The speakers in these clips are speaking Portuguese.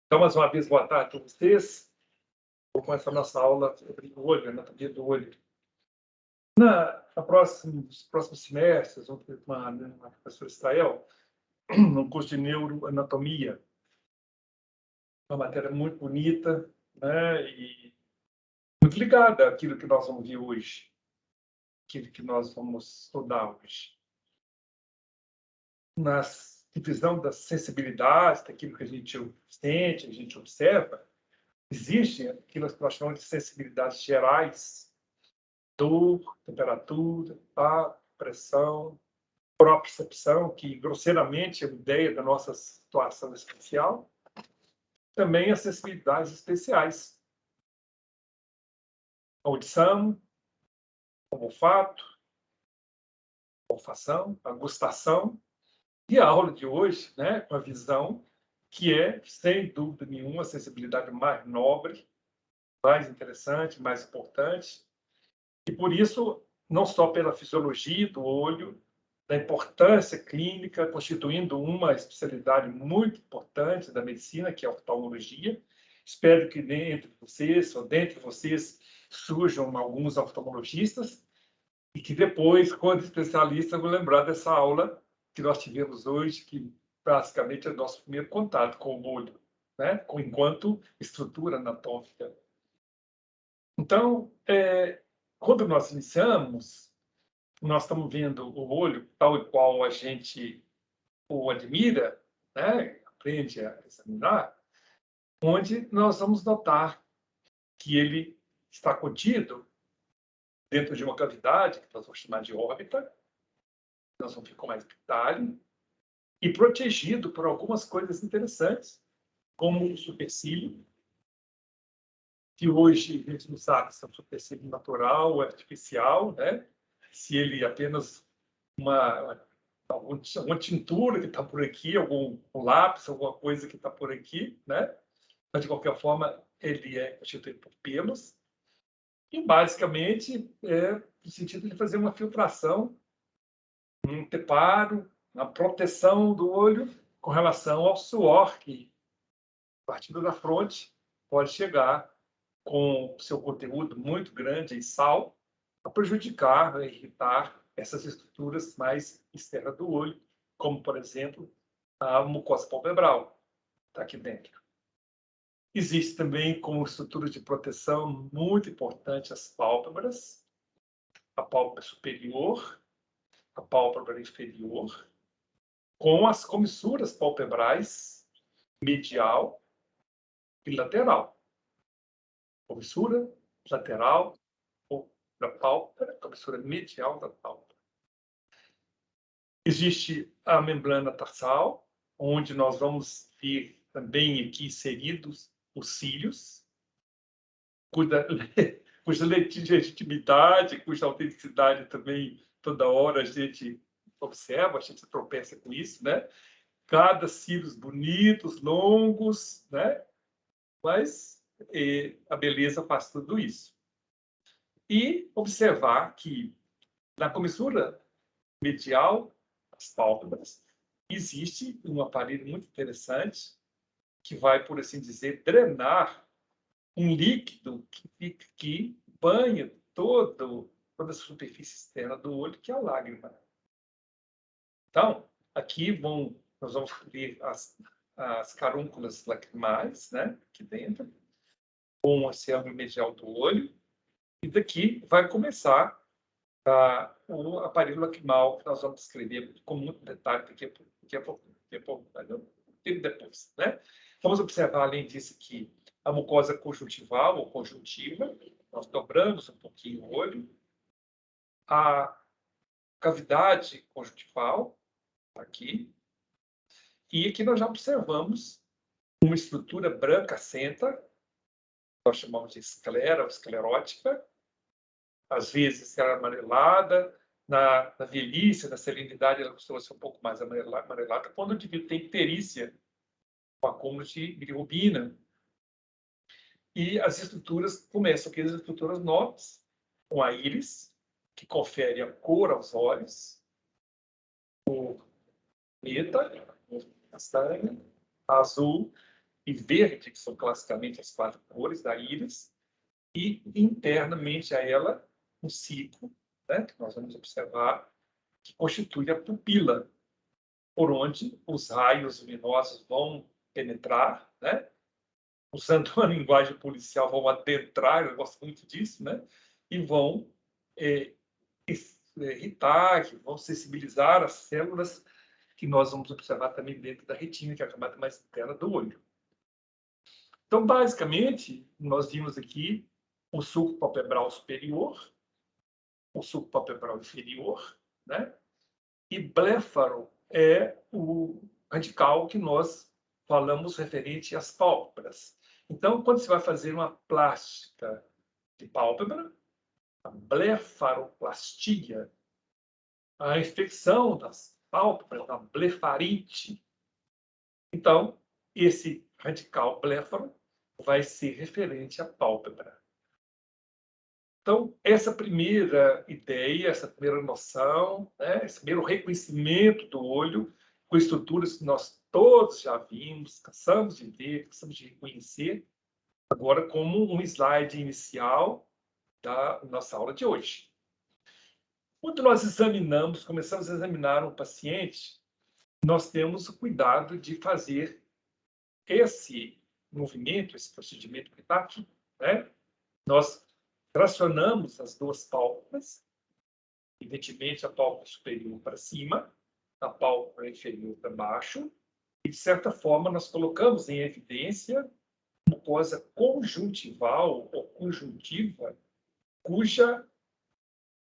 Então, mais uma vez, boa tarde a vocês. Vou começar a nossa aula sobre o olho, anatomia do olho. Nos próximos semestres, vamos ter uma professora Israel, no curso de neuroanatomia. Uma matéria muito bonita, né? E muito ligada àquilo que nós vamos ver hoje, aquilo que nós vamos estudar hoje. Na divisão das sensibilidades, daquilo que a gente sente, a gente observa, existe aquilo que nós chamamos de sensibilidades gerais: dor, temperatura, pressão, propriocepção, que grosseiramente é a ideia da nossa situação especial. Também as sensibilidades especiais: a audição, o olfato, a olfação, a gustação. E a aula de hoje, né, com a visão, que é, sem dúvida nenhuma, a sensibilidade mais nobre, mais interessante, mais importante. E por isso, não só pela fisiologia do olho, da importância clínica, constituindo uma especialidade muito importante da medicina, que é a oftalmologia. Espero que dentre vocês surjam alguns oftalmologistas e que depois, quando especialistas, vão lembrar dessa aula que nós tivemos hoje, que basicamente é o nosso primeiro contato com o olho, né? Enquanto estrutura anatômica. Então, quando nós iniciamos, nós estamos vendo o olho tal e qual a gente o admira, né? Aprende a examinar, onde nós vamos notar que ele está contido dentro de uma cavidade, que nós vamos chamar de órbita, nós vamos ver com mais detalhe, e protegido por algumas coisas interessantes, como o supercílio, que hoje a gente não sabe se é um supercílio natural ou artificial, né? Se ele é apenas uma tintura que está por aqui, algum lápis, alguma coisa que está por aqui, né? Mas, de qualquer forma, ele é constituído por pelos, e, basicamente, no sentido de fazer uma filtração, um preparo, uma proteção do olho com relação ao suor que, partindo da fronte, pode chegar com seu conteúdo muito grande em sal a prejudicar, a irritar essas estruturas mais externas do olho, como, por exemplo, a mucosa palpebral, está aqui dentro. Existe também como estrutura de proteção muito importante as pálpebras, a pálpebra superior, a pálpebra inferior, com as comissuras palpebrais medial e lateral. Comissura lateral da pálpebra, comissura medial da pálpebra. Existe a membrana tarsal, onde nós vamos ver também aqui inseridos os cílios, cuja legitimidade, cuja autenticidade também toda hora a gente observa, a gente tropeça com isso, né? Cada cílios bonitos, longos, né? Mas a beleza faz tudo isso. E observar que na comissura medial, as pálpebras, existe um aparelho muito interessante que vai, por assim dizer, drenar um líquido que banha toda a superfície externa do olho, que é a lágrima. Então, aqui nós vamos ver as carúnculas lacrimais, né, aqui dentro, com esse ângulo medial do olho, e daqui vai começar o aparelho lacrimal, que nós vamos descrever com muito detalhe daqui a pouco, depois, né? Vamos observar, além disso, aqui a mucosa conjuntival ou conjuntiva. Nós dobramos um pouquinho o olho. A cavidade conjuntival, aqui. E aqui nós já observamos uma estrutura branca-centa, nós chamamos de esclera ou esclerótica, às vezes esclera amarelada. Na velhice, na serenidade, ela costuma ser um pouco mais amarelada, quando o indivíduo tem icterícia, com acúmulo de bilirrubina. E as estruturas começam aqui, as estruturas nobres, com a íris, que confere a cor aos olhos, o preta, castanha, azul e verde, que são classicamente as 4 cores da íris, e internamente a ela um ciclo, né, que nós vamos observar, que constitui a pupila, por onde os raios luminosos vão penetrar, né? Usando uma linguagem policial, vão adentrar, eu gosto muito disso, né? E vão irritar, que vão sensibilizar as células que nós vamos observar também dentro da retina, que é a camada mais interna do olho. Então, basicamente, nós vimos aqui o sulco palpebral superior, o sulco palpebral inferior, né? E bléfaro é o radical que nós falamos referente às pálpebras. Então, quando você vai fazer uma plástica de pálpebra, a blefaroplastia, a infecção das pálpebras, a blefarite. Então, esse radical bléfaro vai ser referente à pálpebra. Então, essa primeira ideia, essa primeira noção, né, esse primeiro reconhecimento do olho, com estruturas que nós todos já vimos, cansamos de ver, cansamos de reconhecer, agora como um slide inicial da nossa aula de hoje. Quando nós começamos a examinar um paciente, nós temos o cuidado de fazer esse movimento, esse procedimento que está aqui, né? Nós tracionamos as duas pálpebras, evidentemente a pálpebra superior para cima, a pálpebra inferior para baixo, e de certa forma nós colocamos em evidência mucosa conjuntival ou conjuntiva, cuja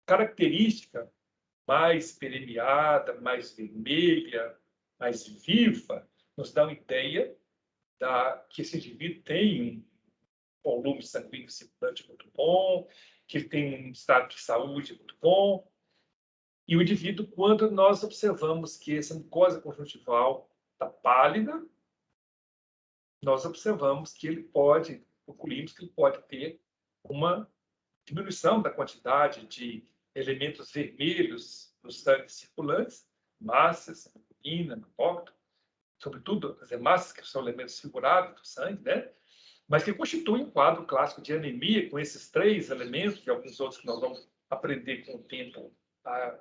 característica mais permeada, mais vermelha, mais viva, nos dá uma ideia que esse indivíduo tem um volume sanguíneo circulante muito bom, que ele tem um estado de saúde muito bom. E o indivíduo, quando nós observamos que essa mucosa conjuntival está pálida, nós observamos que concluímos que ele pode ter uma diminuição da quantidade de elementos vermelhos nos sangues circulantes, massas, hemoglobina, hemocócrito, sobretudo as hemácias, que são elementos figurados do sangue, né? Mas que constituem um quadro clássico de anemia, com esses 3 elementos, e alguns outros que nós vamos aprender com o tempo a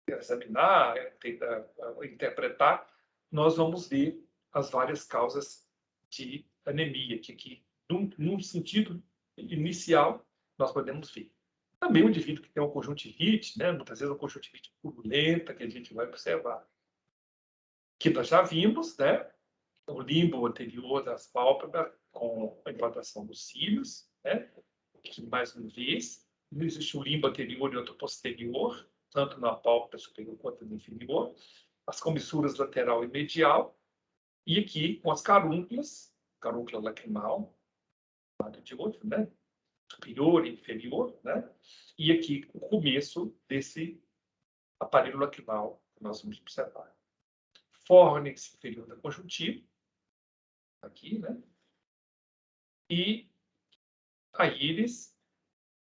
examinar, a interpretar, nós vamos ver as várias causas de anemia, que aqui, num sentido inicial, nós podemos ver. Também o indivíduo que tem uma conjuntivite, né, muitas vezes uma conjuntivite purulenta, que a gente vai observar, que nós já vimos, né, o limbo anterior das pálpebras com a implantação dos cílios, né, que mais uma vez, não existe um limbo anterior e outro posterior, tanto na pálpebra superior quanto na inferior, as comissuras lateral e medial, e aqui com as carúnculas, carúncula lacrimal, lado de outro, né, superior e inferior, né, e aqui o começo desse aparelho lacrimal que nós vamos observar. Fórnix inferior da conjuntiva, aqui, né, e a íris,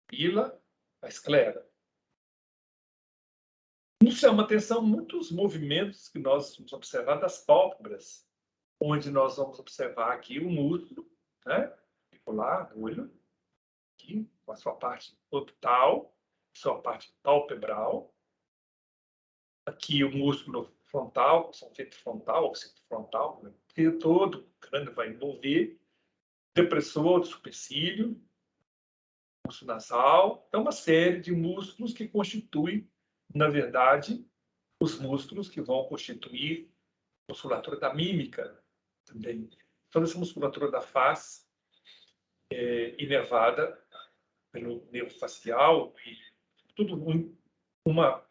pila, a esclera. Nos chama atenção muitos movimentos que nós vamos observar das pálpebras, onde nós vamos observar aqui o músculo, né, articular do olho, aqui, com a sua parte orbital, sua parte palpebral. Aqui o músculo frontal, sonfeto frontal, occipito frontal, né, todo o crânio vai envolver, depressor do supercílio, músculo nasal, então uma série de músculos que constituem, na verdade, os músculos que vão constituir a musculatura da mímica também. Toda essa musculatura da face inervada pelo nervo facial e tudo uma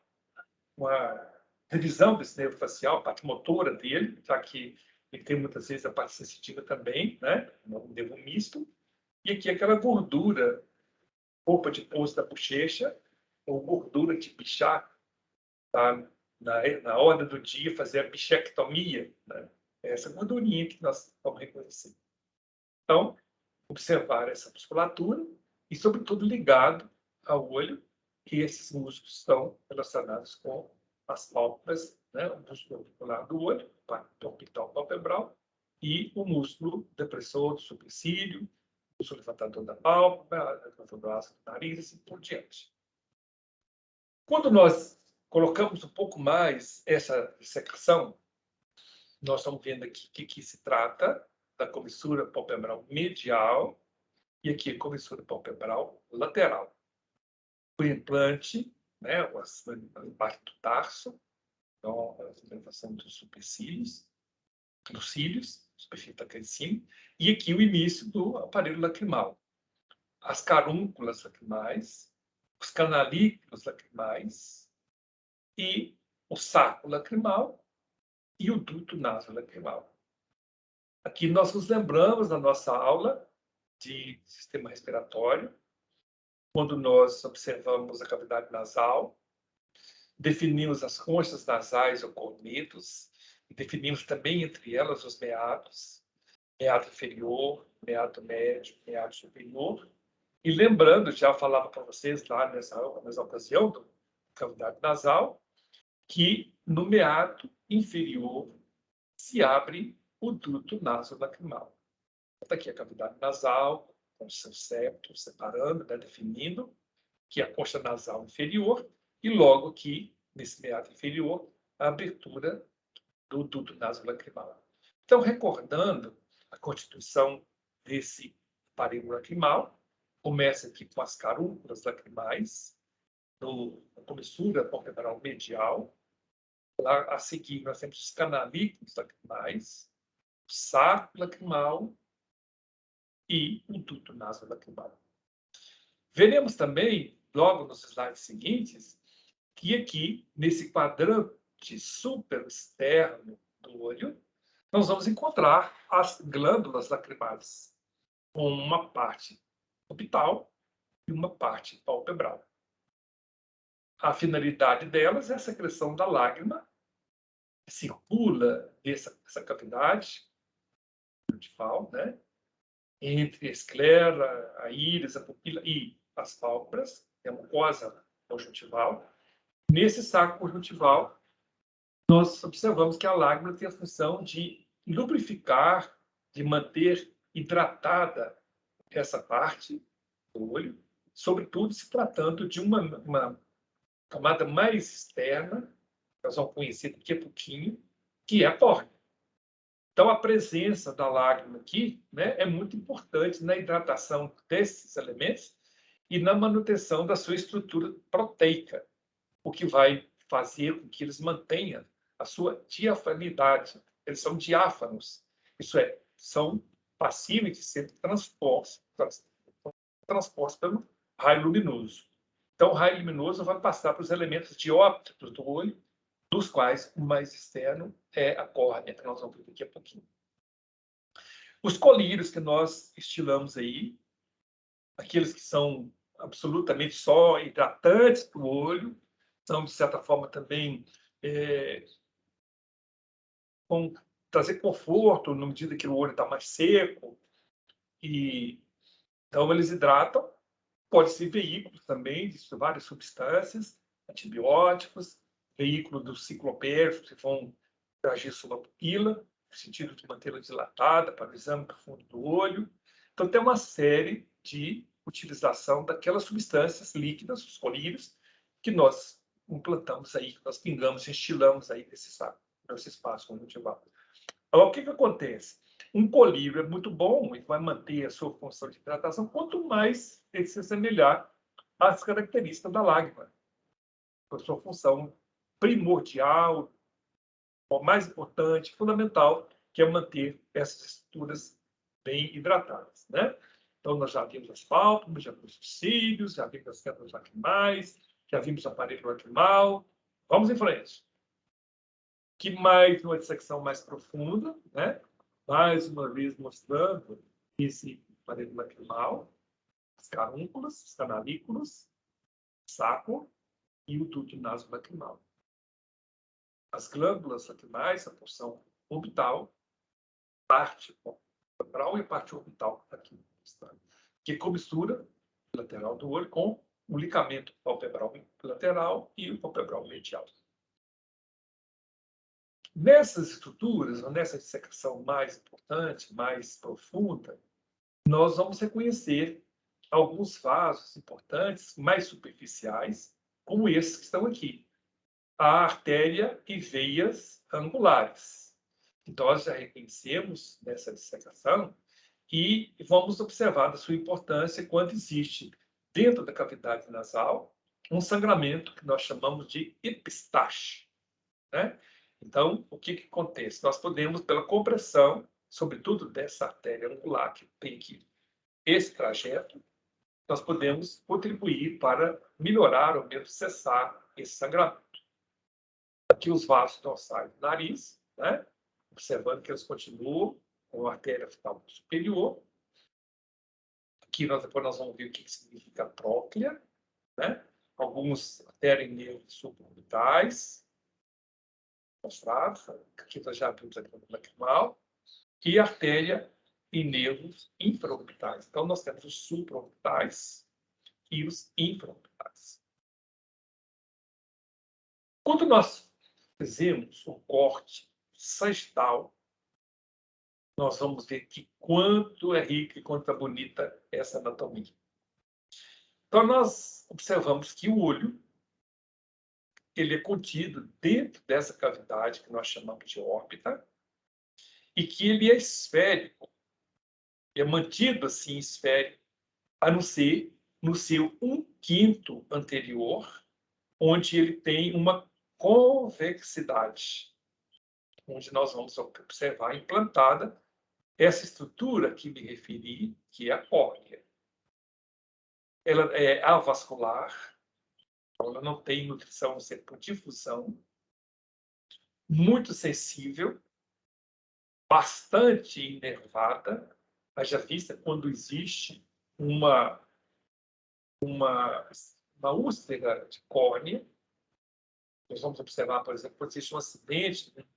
revisão desse nervo facial, a parte motora dele, já que ele tem muitas vezes a parte sensitiva também, né? Um nervo misto. E aqui aquela gordura, roupa de pouso da bochecha, ou gordura de bichar, tá? Na hora do dia, fazer a bichectomia, né? Essa gordurinha que nós vamos reconhecer. Então, observar essa musculatura e, sobretudo, ligado ao olho, e esses músculos estão relacionados com as pálpebras, né? O músculo orbicular do olho, parte orbital palpebral, e o músculo depressor do supercílio, o músculo levantador da pálpebra, levantador do ácido do nariz, e assim por diante. Quando nós colocamos um pouco mais essa dissecação, nós estamos vendo aqui que se trata da comissura palpebral medial e aqui a comissura palpebral lateral. O implante, né, a parte do tarso, então a implantação dos supercílios, dos cílios, o superfície está aqui em cima, e aqui o início do aparelho lacrimal. As carúnculas lacrimais, os canalículos lacrimais e o saco lacrimal e o duto nasolacrimal. Aqui nós nos lembramos da nossa aula de sistema respiratório, quando nós observamos a cavidade nasal, definimos as conchas nasais ou cornetos, e definimos também entre elas os meatos, meato inferior, meato médio, meato superior. E lembrando, já falava para vocês lá nessa ocasião da cavidade nasal, que no meato inferior se abre o duto nasolacrimal. Está aqui a cavidade nasal, com o seu septo, separando, né, definindo que é a concha nasal inferior, e logo aqui, nesse meato inferior, a abertura do duto nasolacrimal. Então, recordando a constituição desse aparelho lacrimal, começa aqui com as carúnculas lacrimais, a comissura palpebral medial. Lá a seguir, nós temos os canalículos lacrimais, o saco lacrimal e o duto nasolacrimal. Veremos também, logo nos slides seguintes, que aqui, nesse quadrante superexterno do olho, nós vamos encontrar as glândulas lacrimais, com uma parte orbital e uma parte palpebral. A finalidade delas é a secreção da lágrima, que circula essa cavidade conjuntival, né? Entre a esclera, a íris, a pupila e as pálpebras, é a mucosa conjuntival. Nesse saco conjuntival, nós observamos que a lágrima tem a função de lubrificar, de manter hidratada essa parte do olho, sobretudo se tratando de uma camada mais externa, nós vamos conhecer daqui a pouquinho, que é a córnea. Então, a presença da lágrima aqui, né, é muito importante na hidratação desses elementos e na manutenção da sua estrutura proteica, o que vai fazer com que eles mantenham a sua diafanidade. Eles são diáfanos, isso é, são passíveis de ser transpostos pelo raio luminoso. Então, o raio luminoso vai passar para os elementos dióptricos do olho, dos quais o mais externo é a córnea, que nós vamos ver daqui a pouquinho. Os colírios que nós estilamos aí, aqueles que são absolutamente só hidratantes para o olho, são, de certa forma, também vão trazer conforto na medida que o olho está mais seco. E, então, eles hidratam. Pode ser veículo também de várias substâncias, antibióticos, veículo do ciclopérfio, que vão agir sobre a pupila, no sentido de mantê-la dilatada para o exame profundo do olho. Então, tem uma série de utilização daquelas substâncias líquidas, os colírios, que nós implantamos aí, que nós pingamos, estilamos aí nesse saco, nesse espaço conjuntival. Agora, o que acontece? Um colírio é muito bom e vai manter a sua função de hidratação, quanto mais ele se assemelhar às características da lágrima, a sua função primordial, o mais importante, fundamental, que é manter essas estruturas bem hidratadas, né? Então, nós já vimos as pálpebras, já vimos os cílios, já vimos as glândulas lacrimais, já vimos o aparelho lacrimal. Vamos em frente. Que mais uma dissecção mais profunda, né? Mais uma vez mostrando esse aparelho lacrimal, as carúnculas, os canalículos, saco e o duto nasolacrimal. As glândulas lacrimais, a porção orbital, parte palpebral e parte orbital aqui, que comissura lateral do olho com o ligamento palpebral lateral e o palpebral medial. Nessas estruturas, ou nessa dissecação mais importante, mais profunda, nós vamos reconhecer alguns vasos importantes, mais superficiais, como esses que estão aqui. A artéria e veias angulares. Então, nós já reconhecemos nessa dissecação e vamos observar a sua importância quando existe, dentro da cavidade nasal, um sangramento que nós chamamos de epistaxe, né? Então, o que acontece? Nós podemos, pela compressão, sobretudo dessa artéria angular, que tem aqui esse trajeto, nós podemos contribuir para melhorar ou mesmo cessar esse sangramento. Aqui os vasos dorsais do nariz, né? Observando que eles continuam com a artéria superior. Aqui depois nós vamos ver o que significa tróclea, né? Alguns artérias e nervos suborbitais, mostrados, aqui nós já vimos aqui no lacrimal, e artéria e nervos infraorbitais. Então, nós temos os supraorbitais e os infraorbitais. Quando nós fizemos um corte sagital, nós vamos ver que quanto é rica e quanto é bonita essa anatomia. Então, nós observamos que o olho ele é contido dentro dessa cavidade que nós chamamos de órbita e que ele é esférico, é mantido assim esférico, a não ser no seu 1/5 anterior, onde ele tem uma convexidade, onde nós vamos observar implantada essa estrutura que me referi, que é a córnea. Ela é avascular, ela não tem nutrição a ser por difusão, muito sensível, bastante inervada, haja vista quando existe uma úlcera de córnea. Nós vamos observar, por exemplo, quando existe um acidente, né?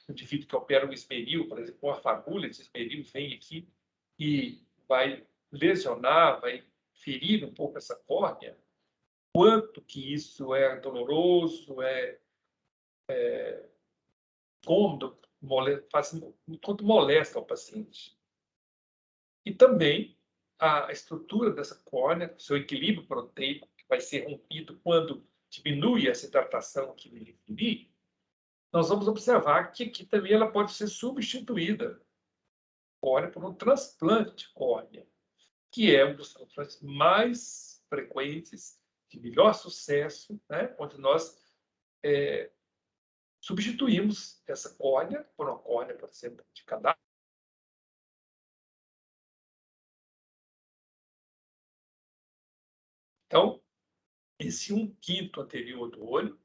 Um indivíduo que opera um esmeril, por exemplo, uma fagulha de esmeril vem aqui e vai lesionar, vai ferir um pouco essa córnea, quanto que isso é doloroso, cômodo, quanto molesta ao paciente. E também a estrutura dessa córnea, seu equilíbrio proteico, que vai ser rompido quando diminui essa hidratação que me referi, nós vamos observar que aqui também ela pode ser substituída córnea por um transplante de córnea, que é um dos transplantes mais frequentes, de melhor sucesso, né? Onde nós substituímos essa córnea por uma córnea, por exemplo, de cadáver. Então, esse 1/5 anterior do olho,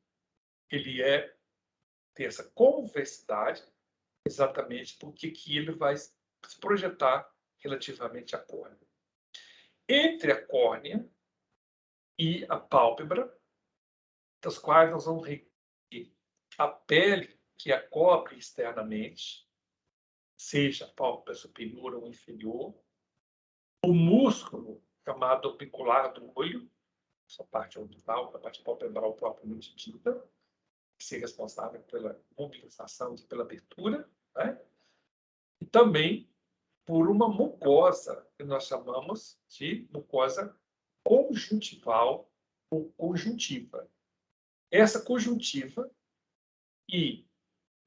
ele tem essa convexidade, exatamente porque que ele vai se projetar relativamente à córnea. Entre a córnea e a pálpebra, das quais nós vamos ver a pele que a cobre externamente, seja a pálpebra superior ou inferior, o músculo chamado orbicular do olho, essa parte orbital, a parte palpebral propriamente dita, que seja responsável pela mobilização e pela abertura, né? E também por uma mucosa, que nós chamamos de mucosa conjuntival ou conjuntiva. Essa conjuntiva e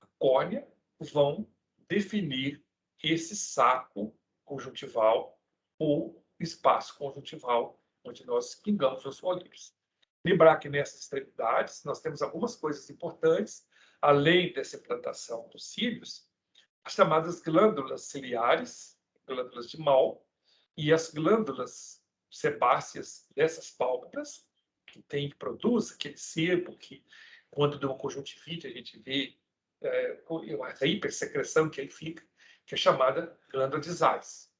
a córnea vão definir esse saco conjuntival ou espaço conjuntival onde nós pingamos os olhos. Lembrar que nessas extremidades nós temos algumas coisas importantes, além dessa implantação dos cílios, as chamadas glândulas ciliares, glândulas de Mall, e as glândulas sebáceas dessas pálpebras, que produz aquele sebo que, quando de uma conjuntivite, a gente vê a hipersecreção que aí fica, que é chamada glândula de Zeiss.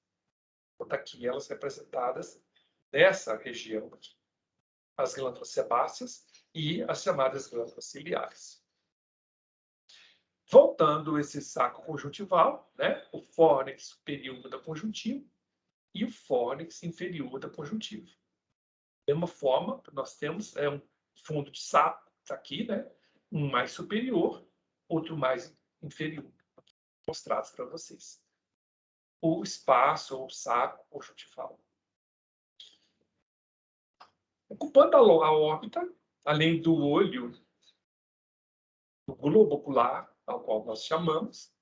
Então, tá aqui elas representadas nessa região aqui. As glândulas sebáceas e as chamadas glândulas ciliares. Voltando esse saco conjuntival, né? O fórnix superior da conjuntiva e o fórnix inferior da conjuntiva. Da mesma forma, nós temos um fundo de saco, tá aqui, né? Um mais superior, outro mais inferior, mostrados para vocês. O espaço, ou o saco, ou eu te falo. Ocupando a órbita, além do olho, do globo ocular, ao qual nós chamamos,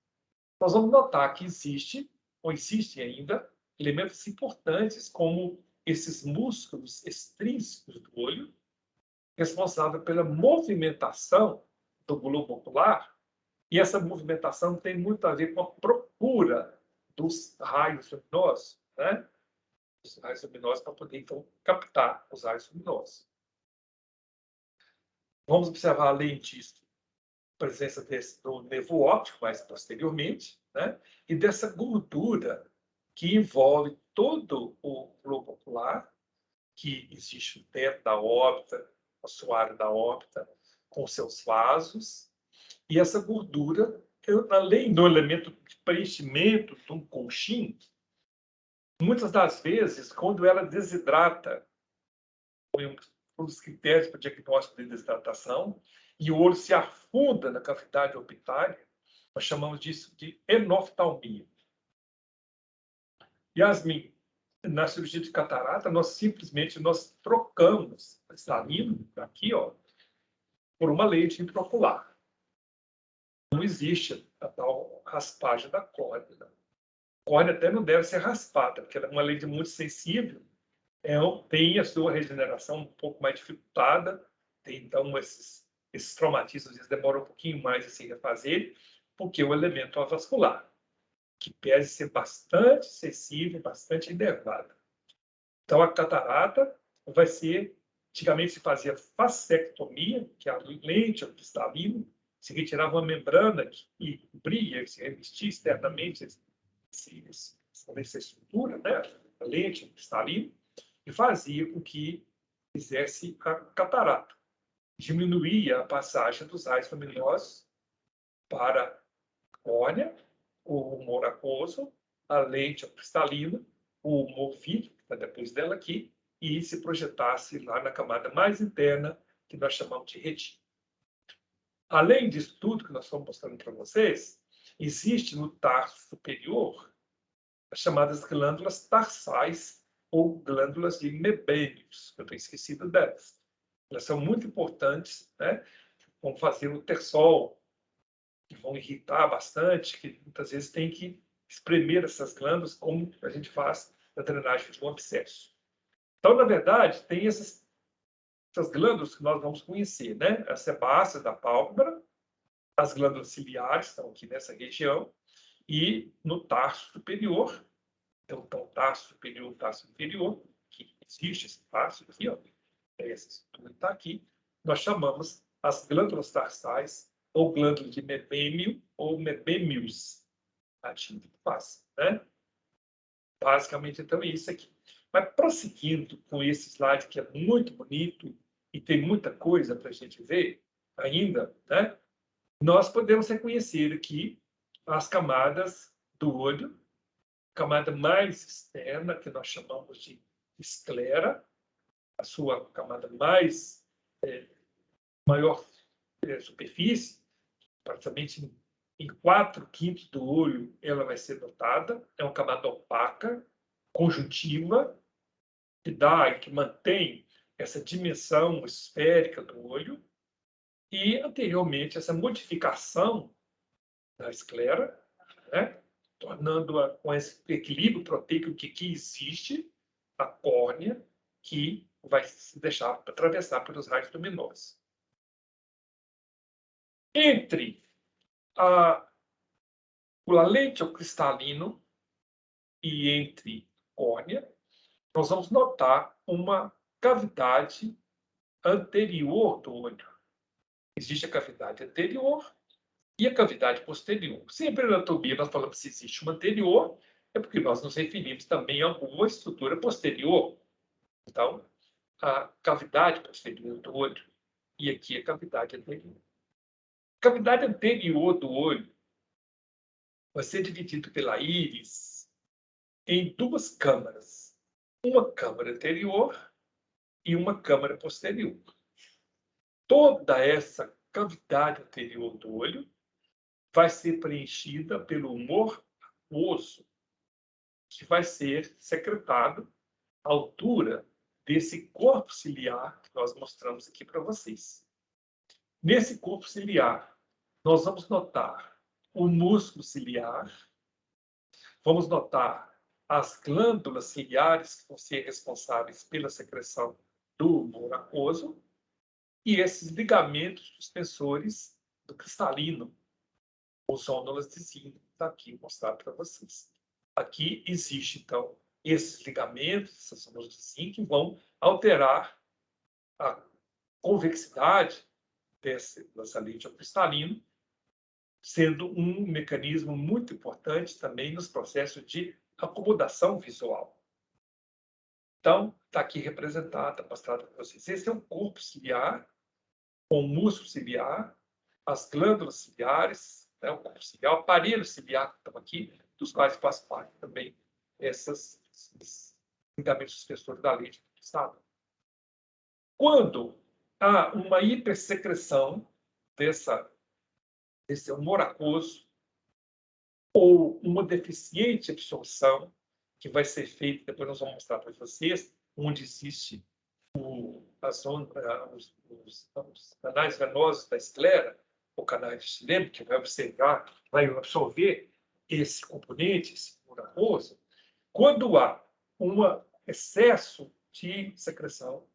nós vamos notar que existe, ou existem ainda, elementos importantes como esses músculos extrínsecos do olho, responsável pela movimentação do globo ocular, e essa movimentação tem muito a ver com a procura dos raios luminosos, né? Os raios luminosos para poder, então, captar os raios luminosos. Vamos observar, além disso, a presença do nervo óptico, mais posteriormente, né? E dessa gordura que envolve todo o globo ocular, que existe no teto da órbita, o assoalho da órbita, com seus vasos, e essa gordura, além do elemento de preenchimento de um conchinho, muitas das vezes, quando ela desidrata, um dos critérios para o diagnóstico de desidratação, e o olho se afunda na cavidade orbitária, nós chamamos disso de enoftalmia. Yasmin, na cirurgia de catarata, nós simplesmente trocamos a cristalino, aqui, ó, por uma lente intraocular. Não existe a tal raspagem da córnea. A córnea até não deve ser raspada, porque ela é uma lente muito sensível, tem a sua regeneração um pouco mais dificultada, tem, então esses traumatismos eles demoram um pouquinho mais a se refazer, porque o elemento avascular, que pese ser bastante sensível, bastante inervado. Então, a catarata vai ser, antigamente se fazia fascectomia, que é a lente cristalina, se retirava uma membrana que cobria, que se revestia externamente essa estrutura, né? A lente cristalina, e fazia com que fizesse a catarata. Diminuía a passagem dos raios luminosos para a córnea, o humor aquoso, a lente cristalina, o humor físico, que está depois dela aqui, e se projetasse lá na camada mais interna, que nós chamamos de retina. Além disso tudo que nós estamos mostrando para vocês, existe no tarso superior as chamadas glândulas tarsais ou glândulas de Mebelius. Eu estou esquecido delas. Elas são muito importantes, né? Vão fazer o tersol, que vão irritar bastante, que muitas vezes tem que espremer essas glândulas, como a gente faz na drenagem de um abscesso. Então, na verdade, tem essas glândulas que nós vamos conhecer, né? A sebácea da pálpebra, as glândulas ciliares estão aqui nessa região, e no tarso superior, então, tarso superior, tarso inferior, que existe esse tarso aqui, ó, essa estrutura está aqui, nós chamamos as glândulas tarsais, ou glândulas de Mebêmio, ou Mebêmios, a tinta que faz, né? Basicamente, então, é isso aqui. Mas, prosseguindo com esse slide, que é muito bonito e tem muita coisa para a gente ver ainda, né? Nós podemos reconhecer aqui as camadas do olho, camada mais externa, que nós chamamos de esclera, a sua camada mais maior superfície, praticamente em 4/5 do olho, ela vai ser notada. É uma camada opaca, conjuntiva, que mantém essa dimensão esférica do olho. E, anteriormente, essa modificação da esclera, né, tornando-a com esse equilíbrio proteico que existe, a córnea, que vai se deixar atravessar pelos raios luminosos. Entre o lente cristalino e entre córnea, nós vamos notar uma cavidade anterior do olho. Existe a cavidade anterior e a cavidade posterior. Sempre na anatomia nós falamos se existe uma anterior, é porque nós nos referimos também a alguma estrutura posterior. Então, a cavidade posterior do olho e aqui a cavidade anterior. A cavidade anterior do olho vai ser dividido pela íris em duas câmaras. Uma câmara anterior e uma câmara posterior. Toda essa cavidade anterior do olho vai ser preenchida pelo humor aquoso, que vai ser secretado à altura desse corpo ciliar que nós mostramos aqui para vocês. Nesse corpo ciliar, nós vamos notar o músculo ciliar, vamos notar as glândulas ciliares que vão ser responsáveis pela secreção do humor aquoso e esses ligamentos suspensores do cristalino, os ônulas de zinco, está aqui mostrado para vocês. Aqui existe, então, esses ligamentos, essas ônulas de zinco, que vão alterar a convexidade dessa lente ao cristalino, sendo um mecanismo muito importante também nos processos de acomodação visual. Então, está aqui representado, mostrado para vocês. Esse é um corpo ciliar, com o músculo ciliar, as glândulas ciliares, né, o corpo ciliar, o aparelho ciliar que estão aqui, dos quais faz parte também esses ligamentos suspensores da lente do cristalino. Quando há uma hipersecreção desse humor aquoso ou uma deficiente absorção, que vai ser feita, depois nós vamos mostrar para vocês, onde existe os canais venosos da esclera, o canal de Schlem, que vai observar, vai absorver esse componente, esse humor aquoso. Quando há um excesso de secreção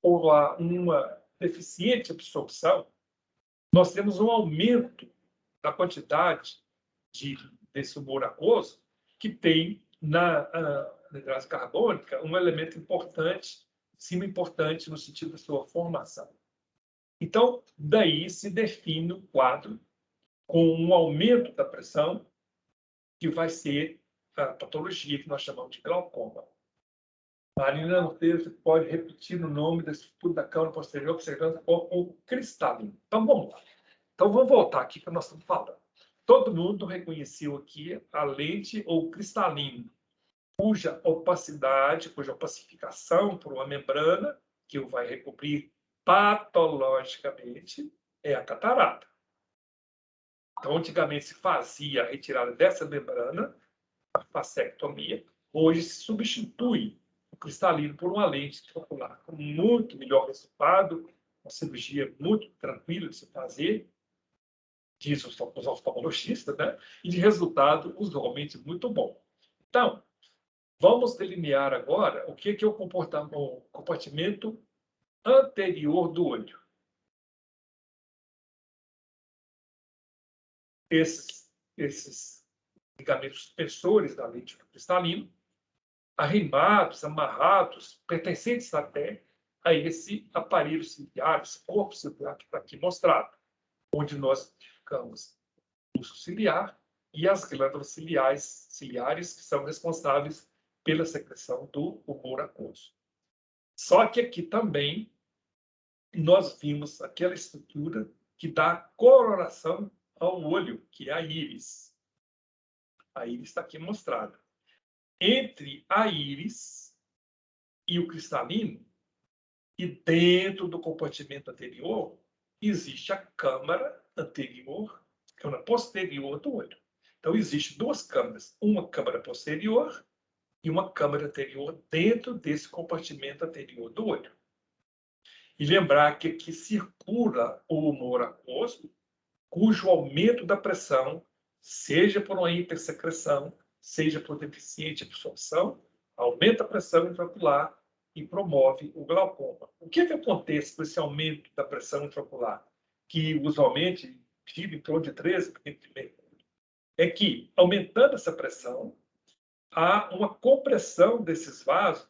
ou há uma deficiente absorção, nós temos um aumento da quantidade desse humor aquoso, que tem na hidrase carbônica um elemento importante, cima importante no sentido da sua formação. Então, daí se define o quadro com um aumento da pressão, que vai ser a patologia que nós chamamos de glaucoma. A Nina Monteiro pode repetir o nome desse estudo da câmara posterior, observando o cristalino. Então, vamos lá. Então, vamos voltar aqui para nós estamos falando. Todo mundo reconheceu aqui a lente ou cristalino, cuja opacidade, cuja opacificação por uma membrana, que o vai recobrir patologicamente, é a catarata. Então, antigamente se fazia a retirada dessa membrana, a fasectomia. Hoje se substitui o cristalino por uma lente ocular com muito melhor resultado, uma cirurgia muito tranquila de se fazer, diz os oftalmologistas, né? E de resultado usualmente muito bom. Então, vamos delinear agora o que é o compartimento anterior do olho. Esses ligamentos suspensores da lente do cristalino, arrimados, amarrados, pertencentes até a esse aparelho ciliar, esse corpo ciliar que está aqui mostrado, onde nós identificamos o músculo ciliar e as glândulas ciliares que são responsáveis pela secreção do humor aquoso. Só que aqui também nós vimos aquela estrutura que dá coloração ao olho, que é a íris. A íris está aqui mostrada. Entre a íris e o cristalino, e dentro do compartimento anterior, existe a câmara anterior, câmara posterior do olho. Então, existem duas câmaras, uma câmara posterior e uma câmara anterior dentro desse compartimento anterior do olho. E lembrar que aqui circula o humor aquoso, cujo aumento da pressão, seja por uma hipersecreção, seja por deficiente absorção, aumenta a pressão intraocular e promove o glaucoma. O que acontece com esse aumento da pressão intraocular, que usualmente gira em torno de 13 milímetros de mercúrio? É que, aumentando essa pressão, há uma compressão desses vasos,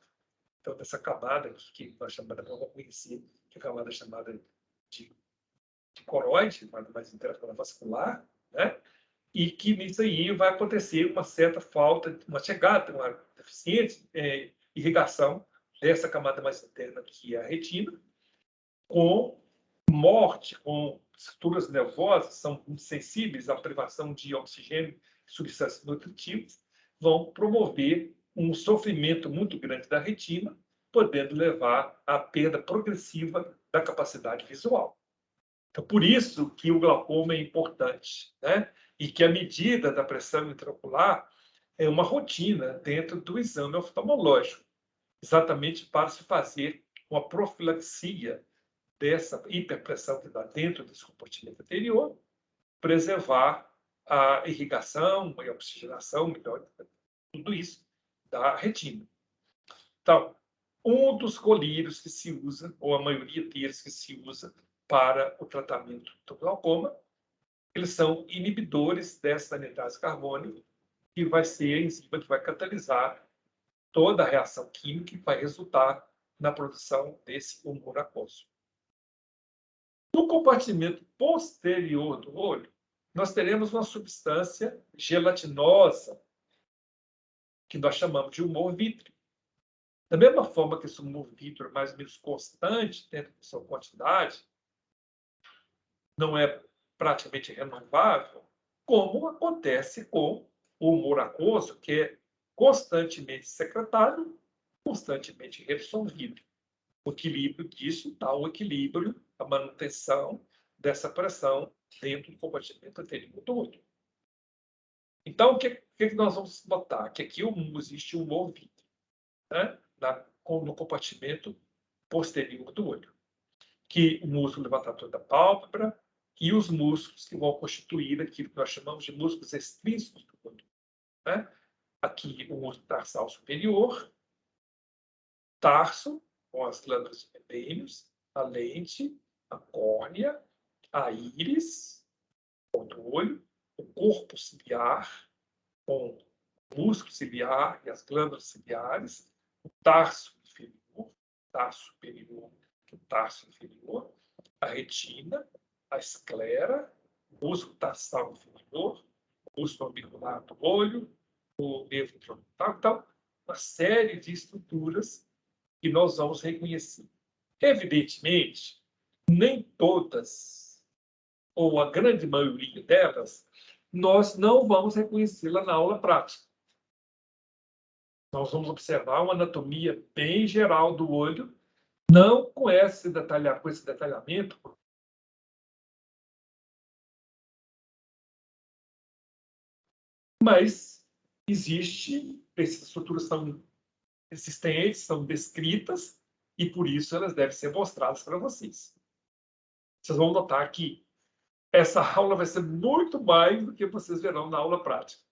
então dessa camada que nós chamamos, vamos conhecer, que é a camada chamada de coroide, mais intravascular, né? E que nisso aí vai acontecer uma certa falta, uma chegada, uma deficiente irrigação dessa camada mais interna, que é a retina, com morte, com estruturas nervosas, são muito sensíveis à privação de oxigênio e substâncias nutritivas, vão promover um sofrimento muito grande da retina, podendo levar à perda progressiva da capacidade visual. Então, por isso que o glaucoma é importante, né? E que a medida da pressão intraocular é uma rotina dentro do exame oftalmológico, exatamente para se fazer uma profilaxia dessa hiperpressão que está dentro desse compartimento anterior, preservar a irrigação e a oxigenação, melhor, tudo isso da retina. Então, um dos colírios que se usa, ou a maioria deles que se usa para o tratamento do glaucoma, eles são inibidores dessa anidase carbônica, que vai ser a enzima que vai catalisar toda a reação química que vai resultar na produção desse humor aquoso. No compartimento posterior do olho, nós teremos uma substância gelatinosa, que nós chamamos de humor vítreo. Da mesma forma que esse humor vítreo é mais ou menos constante dentro da sua quantidade, não é praticamente renovável, como acontece com o humor aquoso, que é constantemente secretado, constantemente reabsorvido. O equilíbrio disso dá o equilíbrio, a manutenção dessa pressão dentro do compartimento anterior do olho. Então, o que nós vamos notar? Que aqui existe um humor vítreo, né? No compartimento posterior do olho, que o músculo levantador da pálpebra e os músculos que vão constituir aquilo que nós chamamos de músculos extrínsecos do olho, né? Aqui o músculo tarsal superior, tarso, com as glândulas de Mebenos, a lente, a córnea, a íris, do olho, o corpo ciliar, com o músculo ciliar e as glândulas ciliares, o tarso inferior, tarso superior, o tarso inferior, a retina, a esclera, o músculo tarsal inferior, o músculo orbicular do olho, o nervo intraocular, então, uma série de estruturas que nós vamos reconhecer. Evidentemente, nem todas, ou a grande maioria delas, nós não vamos reconhecê-la na aula prática. Nós vamos observar uma anatomia bem geral do olho, não com esse detalhamento, mas essas estruturas são existentes, são descritas, e por isso elas devem ser mostradas para vocês. Vocês vão notar que essa aula vai ser muito mais do que vocês verão na aula prática.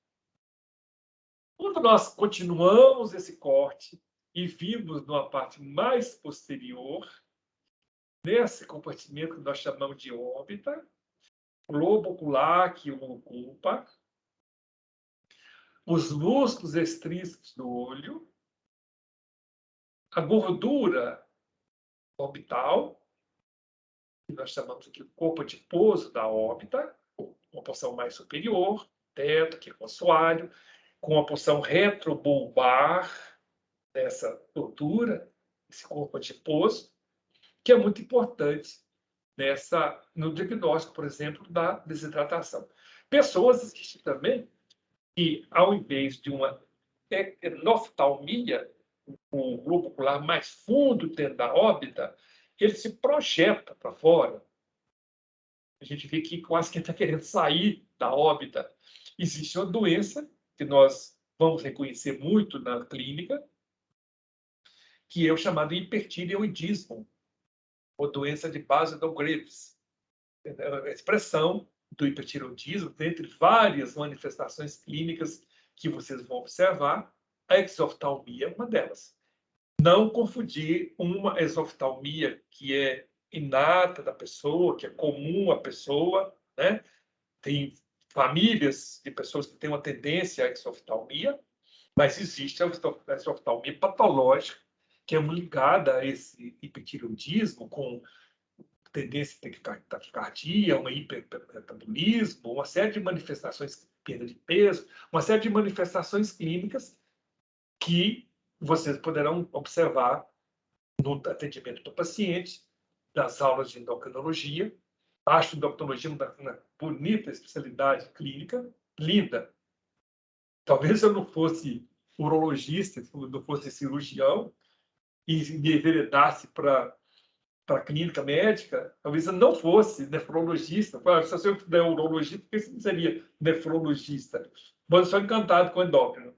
Quando nós continuamos esse corte e vimos numa parte mais posterior, nesse compartimento que nós chamamos de órbita, o globo ocular que o ocupa, os músculos extrínsecos do olho, a gordura orbital, que nós chamamos aqui de corpo adiposo da órbita, uma porção mais superior, teto, que é o assoalho, com a porção retrobulbar dessa gordura, esse corpo adiposo, que é muito importante no diagnóstico, por exemplo, da desidratação. Pessoas existem também que, ao invés de uma enoftalmia, o globo ocular mais fundo dentro da órbita, ele se projeta para fora. A gente vê que quase que está querendo sair da órbita. Existe uma doença que nós vamos reconhecer muito na clínica, que é o chamado hipertireoidismo, ou doença de Basel-Graves. A expressão do hipertireoidismo, dentre várias manifestações clínicas que vocês vão observar, a exoftalmia é uma delas. Não confundir uma exoftalmia que é inata da pessoa, que é comum à pessoa, né? Tem famílias de pessoas que têm uma tendência à exoftalmia, mas existe a exoftalmia patológica, que é ligada a esse hipertireoidismo, com tendência a taquicardia, um hipermetabolismo, uma série de manifestações, perda de peso, uma série de manifestações clínicas que vocês poderão observar no atendimento do paciente, das aulas de endocrinologia. Acho endocrinologia uma bonita especialidade clínica, linda. Talvez eu não fosse urologista, não fosse cirurgião, e me enveredasse para a clínica médica, talvez eu não fosse nefrologista. Se eu fosse neurologista, por que você não seria nefrologista? Mas eu sou encantado com endócrino.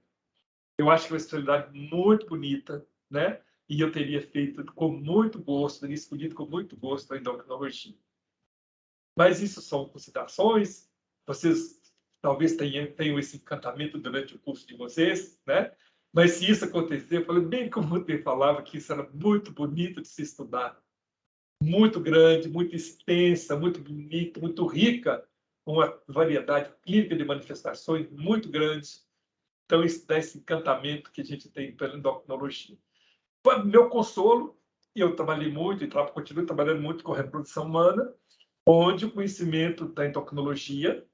Eu acho que é uma especialidade muito bonita, né? E eu teria feito com muito gosto, teria escolhido com muito gosto a endocrinologia. Mas isso são considerações. Vocês talvez tenham esse encantamento durante o curso de vocês, né? Mas se isso acontecer, eu falei bem como você falava, que isso era muito bonito de se estudar. Muito grande, muito extensa, muito bonita, muito rica, uma variedade clínica de manifestações muito grande. Então, isso dá esse encantamento que a gente tem pela endocrinologia. Meu consolo, e eu trabalhei muito, e continuo trabalhando muito com reprodução humana, onde o conhecimento da endocrinologia,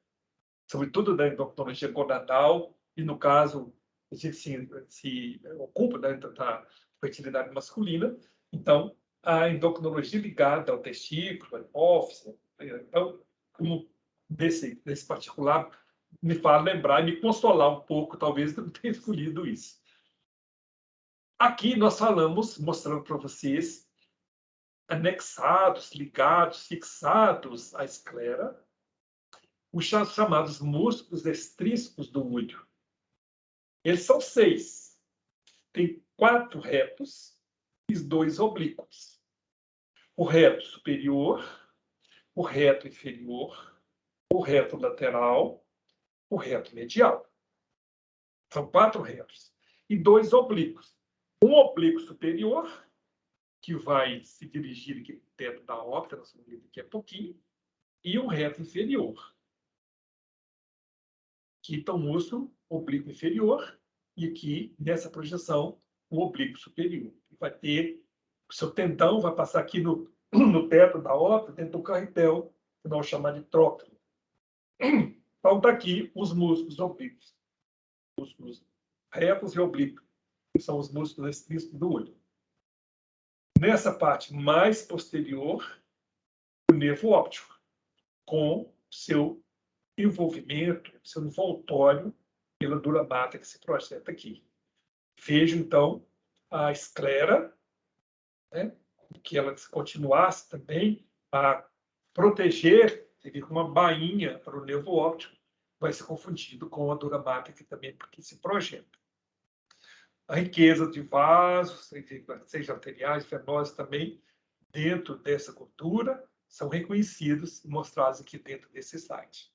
sobretudo da endocrinologia gonadal, e no caso, a gente se ocupa da fertilidade masculina, então, a endocrinologia ligada ao testículo, à hipófise, então, como nesse particular, me faz lembrar e me consolar um pouco, talvez, de não ter escolhido isso. Aqui nós falamos, mostrando para vocês, anexados, ligados, fixados à esclera, os chamados músculos extrínsecos do olho. Eles são 6. Tem 4 retos e 2 oblíquos. O reto superior, o reto inferior, o reto lateral, o reto medial. São 4 retos. E 2 oblíquos. Um oblíquo superior, que vai se dirigir aqui para o teto da óptica, nós vamos ver daqui a pouquinho, e o reto inferior, que está o músculo oblíquo inferior, e aqui, nessa projeção, o oblíquo superior. Vai ter, o seu tendão vai passar aqui no teto da óptica, dentro do carretel, que nós chamamos de trócleo. Então, está aqui os músculos oblíquos. Músculos retos e oblíquos, que são os músculos extrínsecos do olho. Nessa parte mais posterior, o nervo óptico, com seu envolvimento, seu envoltório pela dura mata que se projeta aqui. Vejo, então, a esclera, né, que ela continuasse também a proteger, seria como uma bainha para o nervo óptico, vai ser confundido com a dura mata que também porque se projeta. A riqueza de vasos, seja arteriais, venosos também, dentro dessa cultura, são reconhecidos e mostrados aqui dentro desse slide.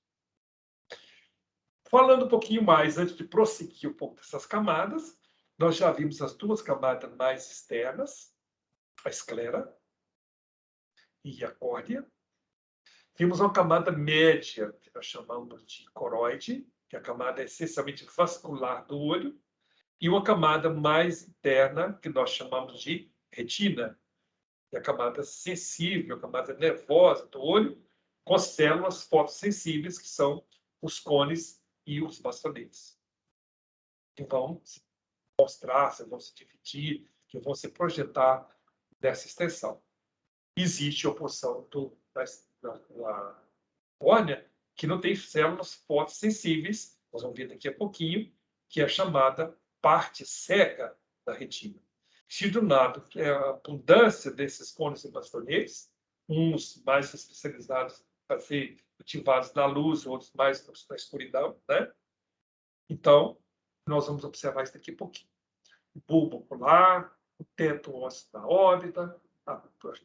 Falando um pouquinho mais, antes de prosseguir um pouco dessas camadas, nós já vimos as 2 camadas mais externas, a esclera e a córnea. Temos uma camada média, que nós chamamos de coroide, que é a camada essencialmente vascular do olho, e uma camada mais interna, que nós chamamos de retina, que é a camada sensível, a camada nervosa do olho, com células fotossensíveis, que são os cones e os bastonetes, que vão se mostrar, vão se dividir, que vão se projetar nessa extensão. Existe a porção da córnea que não tem células fotossensíveis, nós vamos ver daqui a pouquinho, que é a chamada parte cega da retina. Se do lado é a abundância desses cones e bastonetes, uns mais especializados para ser ativados na luz, outros mais na escuridão, né? Então, nós vamos observar isso daqui a pouquinho. O bulbo ocular, o teto ósseo da órbita, a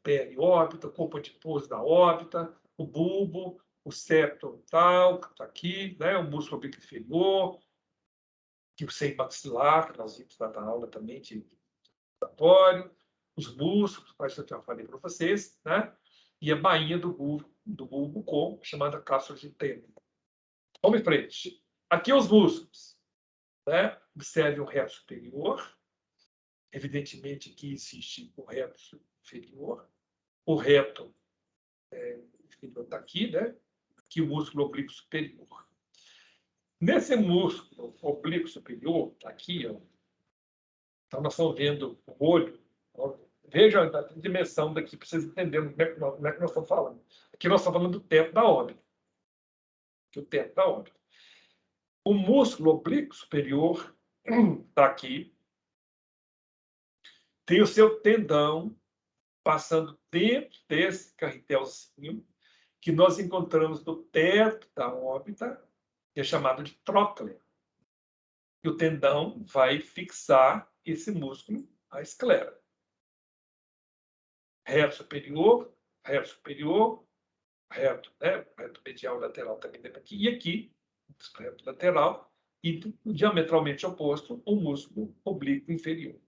periórbita, o corpo adiposo da órbita, o bulbo, o septo tal, que está aqui, né? O músculo oblíquo inferior, que o seio maxilar, que nós vimos na aula também de respiratório, os músculos, quais eu já falei para vocês, né? E a bainha do bulbo com chamada cápsula de Taylor. Vamos em frente. Aqui os músculos, né? Observe o reto superior. Evidentemente que existe o reto inferior. O reto inferior está aqui, né? Aqui o músculo oblíquo superior. Nesse músculo oblíquo superior, está aqui, ó. Então nós estamos vendo o olho. Veja a dimensão daqui para vocês entenderem como é que nós estamos falando. Aqui nós estamos falando do teto da órbita. O teto da órbita. O músculo oblíquo superior está aqui. tem o seu tendão passando dentro desse carretelzinho que nós encontramos no teto da órbita, que é chamado de tróclea. E o tendão vai fixar esse músculo, a esclera. Reto superior, reto, né? Reto medial lateral também dentro aqui, e aqui, reto lateral, e diametralmente oposto, o músculo oblíquo inferior.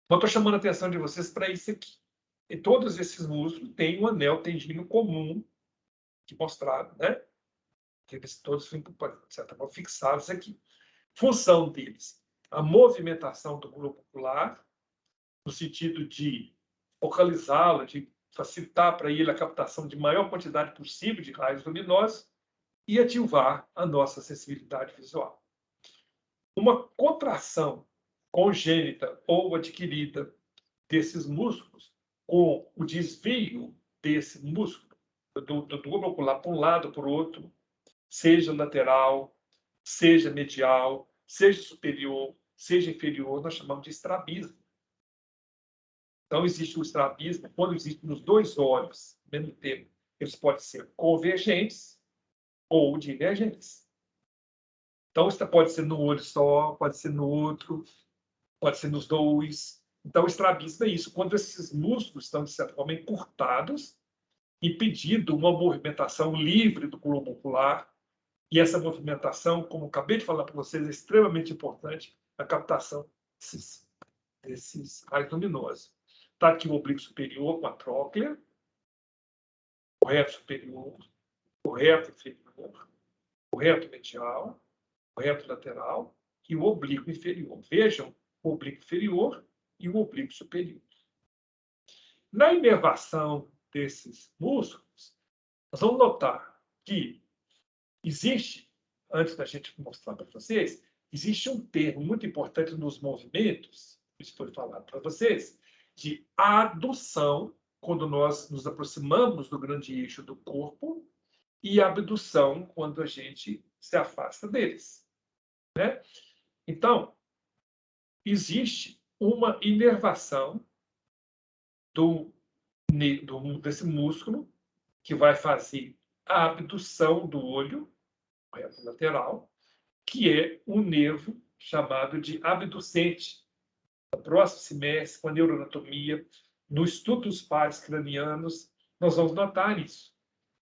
Então, estou chamando a atenção de vocês para isso aqui. E todos esses músculos têm um anel tendíneo comum, que mostrado, né? Que eles todos ficam, de certa forma, fixados aqui. Função deles: a movimentação do globo ocular, no sentido de focalizá-lo, de facilitar para ele a captação de maior quantidade possível de raios luminosos e ativar a nossa sensibilidade visual. Uma contração congênita ou adquirida desses músculos, com o desvio desse músculo, do globo ocular para um lado para o outro, seja lateral, seja medial, seja superior, seja inferior, nós chamamos de estrabismo. Então, existe o estrabismo quando existe nos dois olhos, ao mesmo tempo. Eles podem ser convergentes ou divergentes. Então, isso pode ser no olho só, pode ser no outro, pode ser nos dois. Então, o estrabismo é isso, quando esses músculos estão, de certa forma, encurtados, impedindo uma movimentação livre do globo ocular. E essa movimentação, como acabei de falar para vocês, é extremamente importante na captação desses raios luminosos. Está aqui o oblíquo superior com a tróclea, o reto superior, o reto inferior, o reto medial, o reto lateral e o oblíquo inferior. Vejam o oblíquo inferior e o oblíquo superior. Na inervação desses músculos, nós vamos notar que existe, antes da gente mostrar para vocês, existe um termo muito importante nos movimentos, isso foi falado para vocês, de adução, quando nós nos aproximamos do grande eixo do corpo, e abdução, quando a gente se afasta deles. Né? Então, existe uma inervação desse músculo que vai fazer a abdução do olho, reto lateral, que é um nervo chamado de abducente. No próximo semestre, com a neuroanatomia, no estudo dos pares cranianos, nós vamos notar isso,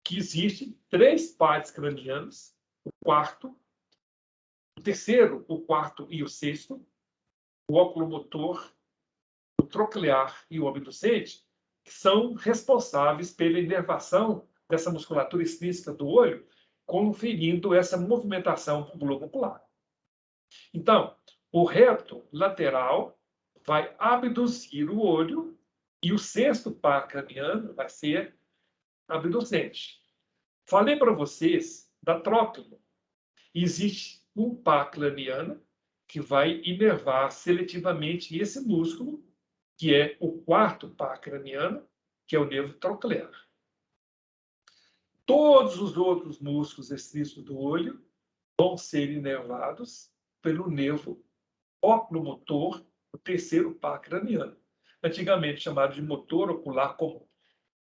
que existem 3 pares cranianos, o quarto, o terceiro, o quarto e o sexto, o oculomotor, o troclear e o abducente, que são responsáveis pela inervação dessa musculatura extrínseca do olho, conferindo essa movimentação para o globo ocular. Então, o reto lateral vai abduzir o olho e o sexto par craniano vai ser abducente. Falei para vocês da tróclea. Existe um par craniano que vai inervar seletivamente esse músculo, que é o quarto par craniano, que é o nervo troclear. Todos os outros músculos extrínsecos do olho vão ser inervados pelo nervo oculomotor, o terceiro par craniano, antigamente chamado de motor ocular comum.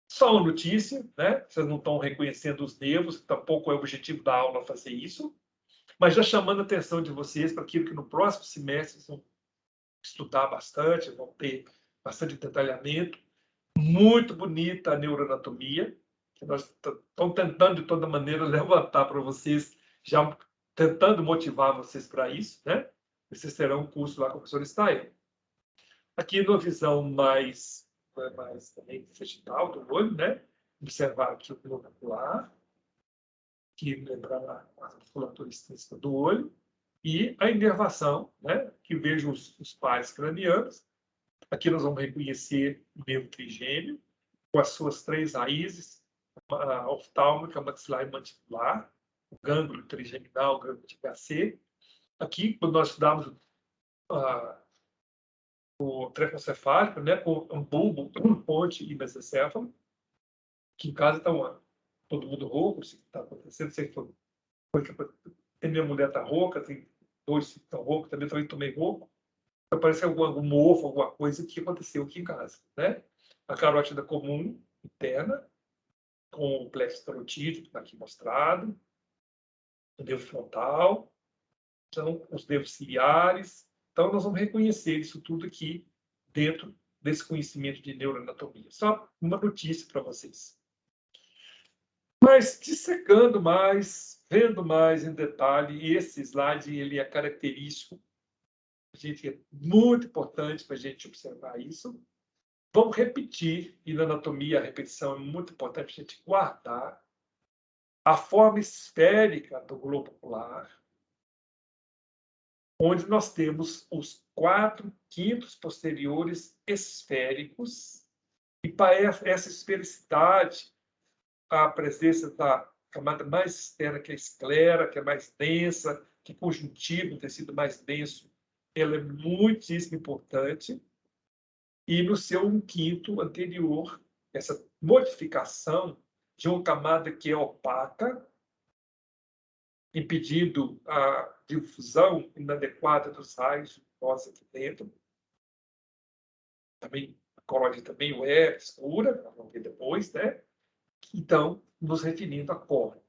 Só uma notícia, né? Vocês não estão reconhecendo os nervos, tampouco é o objetivo da aula fazer isso, mas já chamando a atenção de vocês para aquilo que no próximo semestre vocês vão estudar bastante, vão ter bastante detalhamento. Muito bonita a neuroanatomia, que nós estamos tentando de toda maneira levantar para vocês, já tentando motivar vocês para isso, né? Vocês terão um curso lá com o professor Steyer. Aqui numa visão mais também digital do olho, né? Observar aqui o globo ocular, que lembra a musculatura extrínseca do olho, e a inervação, né? Que vejo os pares cranianos. Aqui nós vamos reconhecer o nervo trigêmeo, com as suas 3 raízes, a oftálmica, maxilar e mandibular, o gânglio trigeminal, o gânglio de HC. Aqui, quando nós estudamos o trencocefálico, né, com um bulbo, ponte e mesencéfalo, que em casa está todo mundo rouco, se está acontecendo, sei que tem minha mulher está rouca, tem 2 que estão roucos, também tomei rouco. parece algum mofo, alguma coisa que aconteceu aqui em casa, né? A carótida comum interna, com o plexo carotídeo, que está aqui mostrado, o nervo frontal, então, os nervos ciliares. Então, nós vamos reconhecer isso tudo aqui dentro desse conhecimento de neuroanatomia. Só uma notícia para vocês. Mas, dissecando mais, vendo mais em detalhe, esse slide ele é característico. Gente, é muito importante para a gente observar isso. Vamos repetir, e na anatomia a repetição é muito importante para a gente guardar a forma esférica do globo ocular, onde nós temos os 4/5 posteriores esféricos, e para essa esfericidade, a presença da camada mais externa, que é a esclera, que é mais densa, que conjuntivo, um tecido mais denso, ela é muitíssimo importante. E no seu 1/5 anterior, essa modificação de uma camada que é opaca, impedindo a difusão inadequada dos raios de luz aqui dentro. Também, a coroide também o é, escura, vamos ver depois, né? Então, nos referindo à córnea.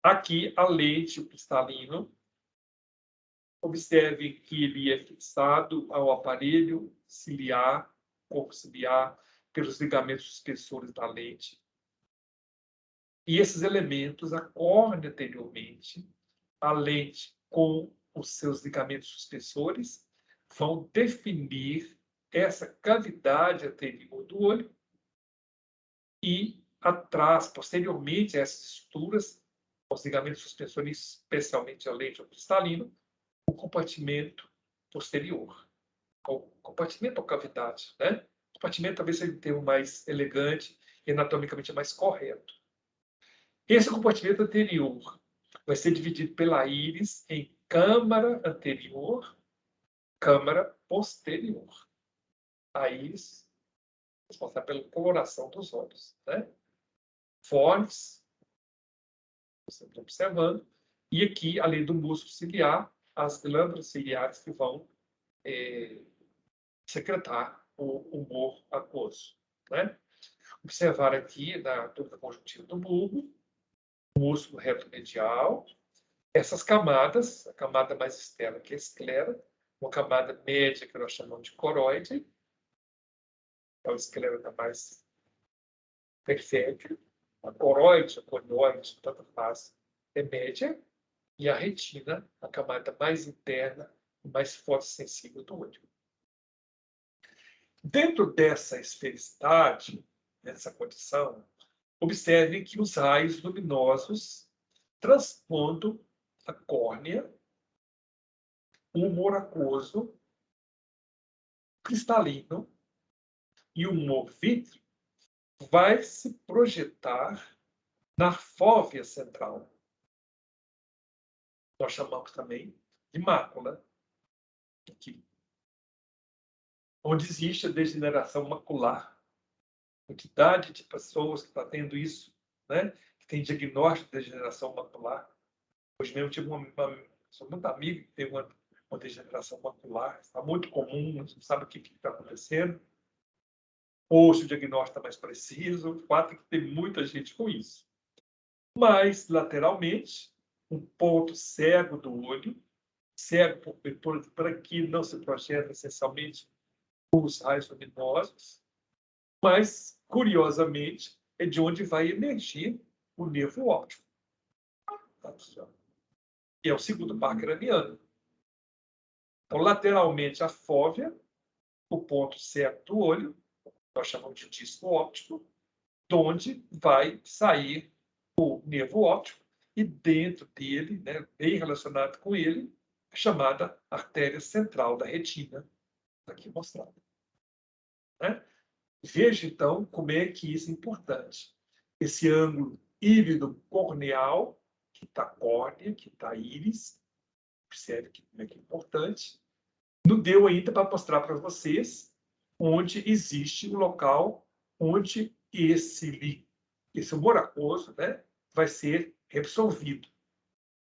Aqui, a lente, o cristalino, observe que ele é fixado ao aparelho ciliar, corpo ciliar, pelos ligamentos suspensores da lente. E esses elementos, a córnea anteriormente, a lente com os seus ligamentos suspensores, vão definir essa cavidade anterior do olho e atrás, posteriormente a essas estruturas, os ligamentos suspensores, especialmente a lente ou cristalino, o compartimento posterior, o compartimento ou cavidade, né? O compartimento talvez seja o termo mais elegante e anatomicamente mais correto. Esse compartimento anterior vai ser dividido pela íris em câmara anterior, câmara posterior. A íris é responsável pela coloração dos olhos, né? Fones, você está observando, e aqui, além do músculo ciliar, as glândulas ciliares que vão secretar o humor aquoso, né? Observar aqui na dúvida conjuntiva do bulbo, músculo reto medial, essas camadas, a camada mais externa, que é a esclera, uma camada média, que nós chamamos de coroide, a esclera está mais periférica, a coroide, a conioide, tanto faz, é média, e a retina, a camada mais interna e mais fotossensível do olho. Dentro dessa esfericidade, nessa condição, observe que os raios luminosos transpondo a córnea, o humor aquoso, cristalino e o humor vítreo vai se projetar na fóvea central. Nós chamamos também de mácula, aqui, onde existe a degeneração macular. Quantidade de pessoas que estão tendo isso, né? Que tem diagnóstico de degeneração macular. Hoje mesmo eu tive sou muito amigo que teve uma degeneração macular, está muito comum, não sabe o que está acontecendo. Ou se o diagnóstico está mais preciso, o fato é que tem muita gente com isso. Mas, lateralmente, um ponto cego do olho, cego para que não se projeta essencialmente os raios luminosos, mas, curiosamente, é de onde vai emergir o nervo óptico. Que é o segundo par craniano. Então, lateralmente, a fóvea, o ponto cego do olho, nós chamamos de disco óptico, de onde vai sair o nervo óptico, e dentro dele, né, bem relacionado com ele, a chamada artéria central da retina, aqui mostrada. Né? Veja, então, como é que isso é importante. Esse ângulo híbrido corneal, que está córnea, que está íris, observe como é que é importante. Não deu ainda para mostrar para vocês onde existe o local onde esse humor aquoso, né, vai ser reabsorvido.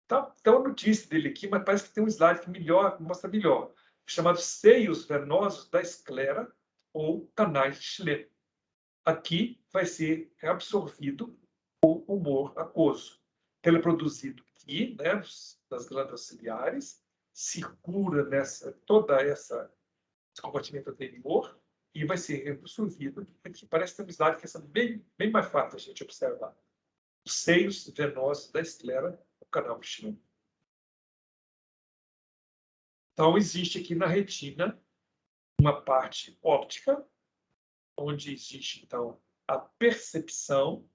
Tá, tem uma notícia dele aqui, mas parece que tem um slide que mostra melhor, chamado seios venosos da esclera ou canais de Schlem. Aqui vai ser absorvido o humor aquoso. Ele é produzido aqui, né, nas glândulas ciliares, circula toda esse compartimento anterior e vai ser absorvido. Aqui parece ter um slide que é bem mais fácil a gente observar. Os seios venosos da esclera, o canal de Schlem. Então, existe aqui na retina uma parte óptica, onde existe, então, a percepção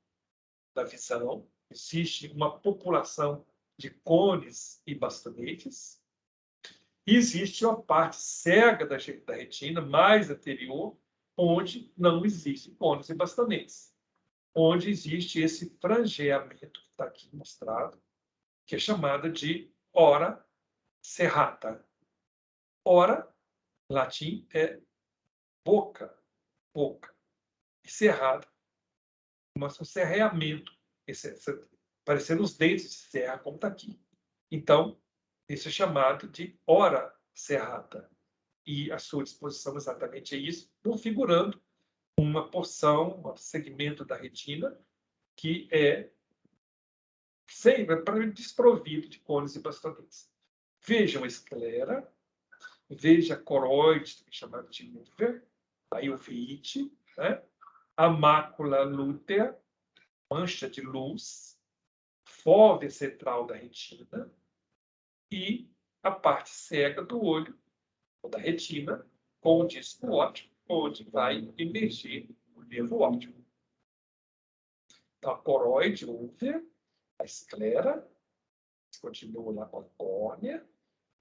da visão, existe uma população de cones e bastonetes, e existe uma parte cega da retina, mais anterior, onde não existem cones e bastonetes, onde existe esse frangeamento que está aqui mostrado, que é chamado de ora serrata. Ora, em latim, é boca, e cerrada, mostra um serreamento, parecendo os dentes de serra, como está aqui. Então, isso é chamado de ora serrata. E a sua disposição exatamente é isso, configurando uma porção, um segmento da retina que é desprovido de cones e bastonetes. Vejam a esclera, veja a coroide, chamada de Hoover, a uvite, né? A mácula lútea, mancha de luz, fóvea central da retina e a parte cega do olho, ou da retina, com o disco óptico, onde vai emergir o nervo óptico. Então, a coroide úvea, a esclera, continua lá com a córnea,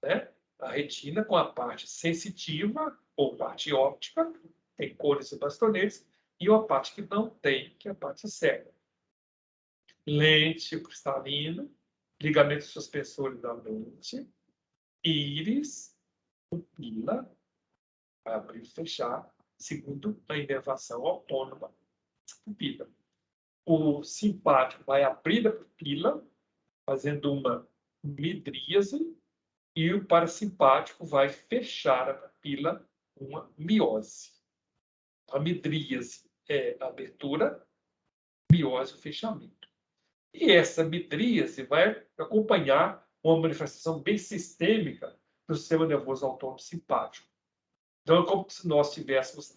né? A retina com a parte sensitiva, ou parte óptica, tem cores e bastonetes, e uma parte que não tem, que é a parte cega. Lente cristalina, ligamento suspensório da lente, íris, pupila, vai abrir e fechar, segundo a inervação autônoma da pupila. O simpático vai abrir a pupila, fazendo uma midríase, e o parasimpático vai fechar a pupila, uma miose. A midríase é a abertura, miose o fechamento. E essa midríase vai acompanhar uma manifestação bem sistêmica do sistema nervoso autônomo simpático. Então, é como se nós tivéssemos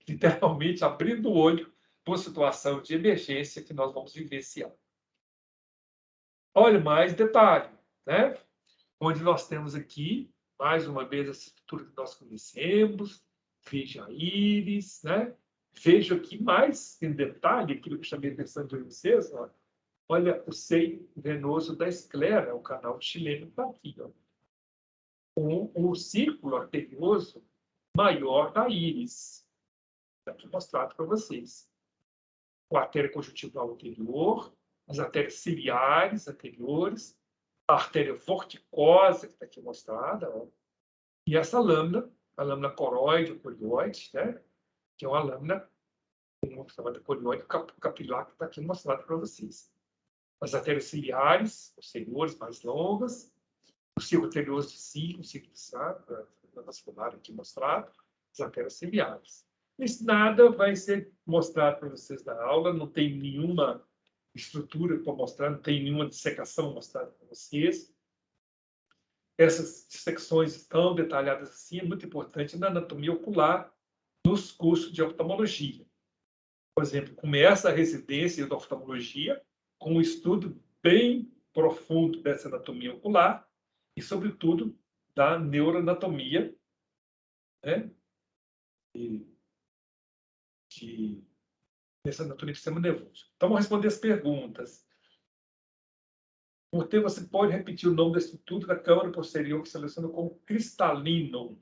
literalmente abrindo o olho para uma situação de emergência que nós vamos vivenciar. Olha mais detalhe, né? Onde nós temos aqui, mais uma vez, a estrutura que nós conhecemos, veja a íris, né? Veja aqui mais em detalhe aquilo que eu chamei a atenção de vocês, ó. Olha o seio venoso da esclera, o canal chileno está aqui, ó. O círculo arterioso maior da íris. Está aqui mostrado para vocês. A artéria conjuntival anterior, as artérias ciliares anteriores, a artéria vorticosa, que está aqui mostrada, ó, e essa lâmina, a lâmina coroide ou colioide, né, que é uma lâmina chamada colioide capilar, que está aqui mostrada para vocês. As artérias ciliares, posteriores, mais longas, o círculo arterioso de cílio, o círculo vascular aqui mostrado, as artérias ciliares. Isso nada vai ser mostrado para vocês na aula, não tem nenhuma estrutura para mostrar, não tem nenhuma dissecação mostrada para vocês. Essas dissecções tão detalhadas assim é muito importante na anatomia ocular, nos cursos de oftalmologia. Por exemplo, começa a residência de oftalmologia com um estudo bem profundo dessa anatomia ocular e, sobretudo, da neuroanatomia, né? Dessa anatomia do sistema nervoso. Então, vamos responder as perguntas. Porque você pode repetir o nome da estrutura da câmara posterior que seleciona como cristalino.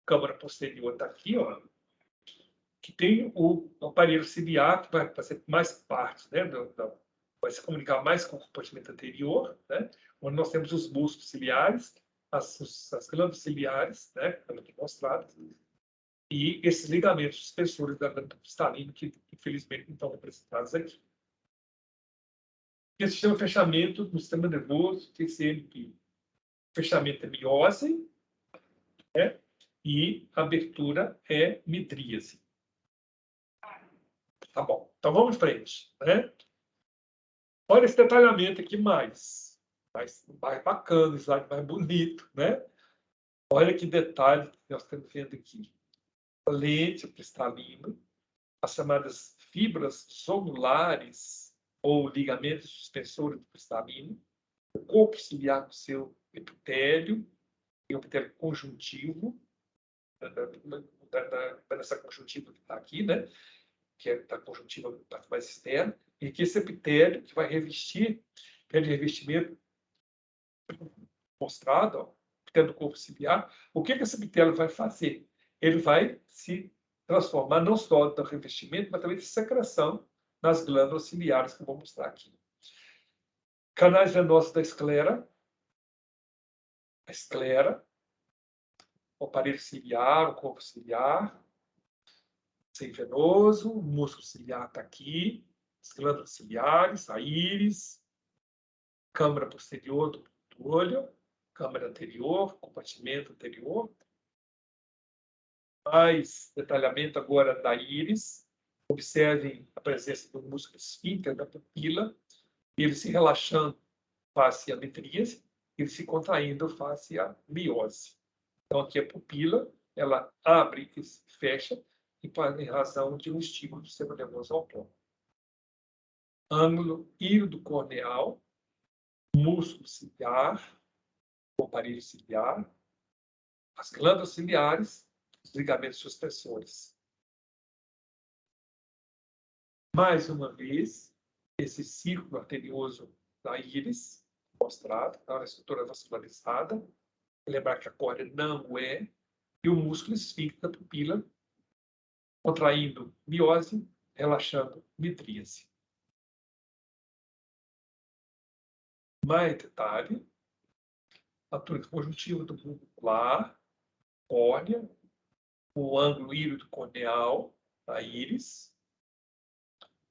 Câmara posterior está aqui, ó, que tem o aparelho ciliar, que vai fazer mais parte, né, vai se comunicar mais com o compartimento anterior, né, onde nós temos os músculos ciliares, as glândulas ciliares, né, que estão aqui mostradas, e esses ligamentos suspensores da glândula cristalina, que infelizmente não estão representados aqui. Esse chama fechamento do sistema nervoso, TCMP. Fechamento é miose, né? E abertura é midríase. Tá bom, então vamos em frente, né? Olha esse detalhamento aqui mais bacana, slide mais bonito, né? Olha que detalhe que nós estamos vendo aqui. A lente cristalina, as chamadas fibras zonulares ou ligamentos suspensores do cristalino, o corpo ciliar com seu epitélio, e o epitélio conjuntivo, dessa conjuntiva que está aqui, né? Que é da conjuntiva parte mais externa, e que esse epitélio que vai revestir, epitélio de revestimento mostrado, ó, epitélio do corpo ciliar, o que esse epitélio vai fazer? Ele vai se transformar não só no revestimento, mas também de secreção nas glândulas ciliares que eu vou mostrar aqui. Canais venosos da esclera, a esclera, o aparelho ciliar, o corpo ciliar, seio venoso, o músculo ciliar está aqui, as glândulas ciliares, a íris, câmara posterior do olho, câmara anterior, compartimento anterior. Mais detalhamento agora da íris. Observem a presença do músculo esfíncter da pupila, ele se relaxando face à midríase, ele se contraindo face à miose. Então, aqui a pupila, ela abre e se fecha em razão de um estímulo do sistema nervoso autônomo. Ângulo írido-corneal, músculo ciliar, o aparelho ciliar, as glândulas ciliares, os ligamentos suspensores. Mais uma vez, esse círculo arterioso da íris, mostrado, tá? A estrutura vascularizada. Lembrar que a córnea não é, e o músculo esfíncter da pupila, contraindo miose, relaxando midríase. Mais detalhe, a túnica conjuntiva do bulbo ocular, córnea, o ângulo írido-corneal da íris,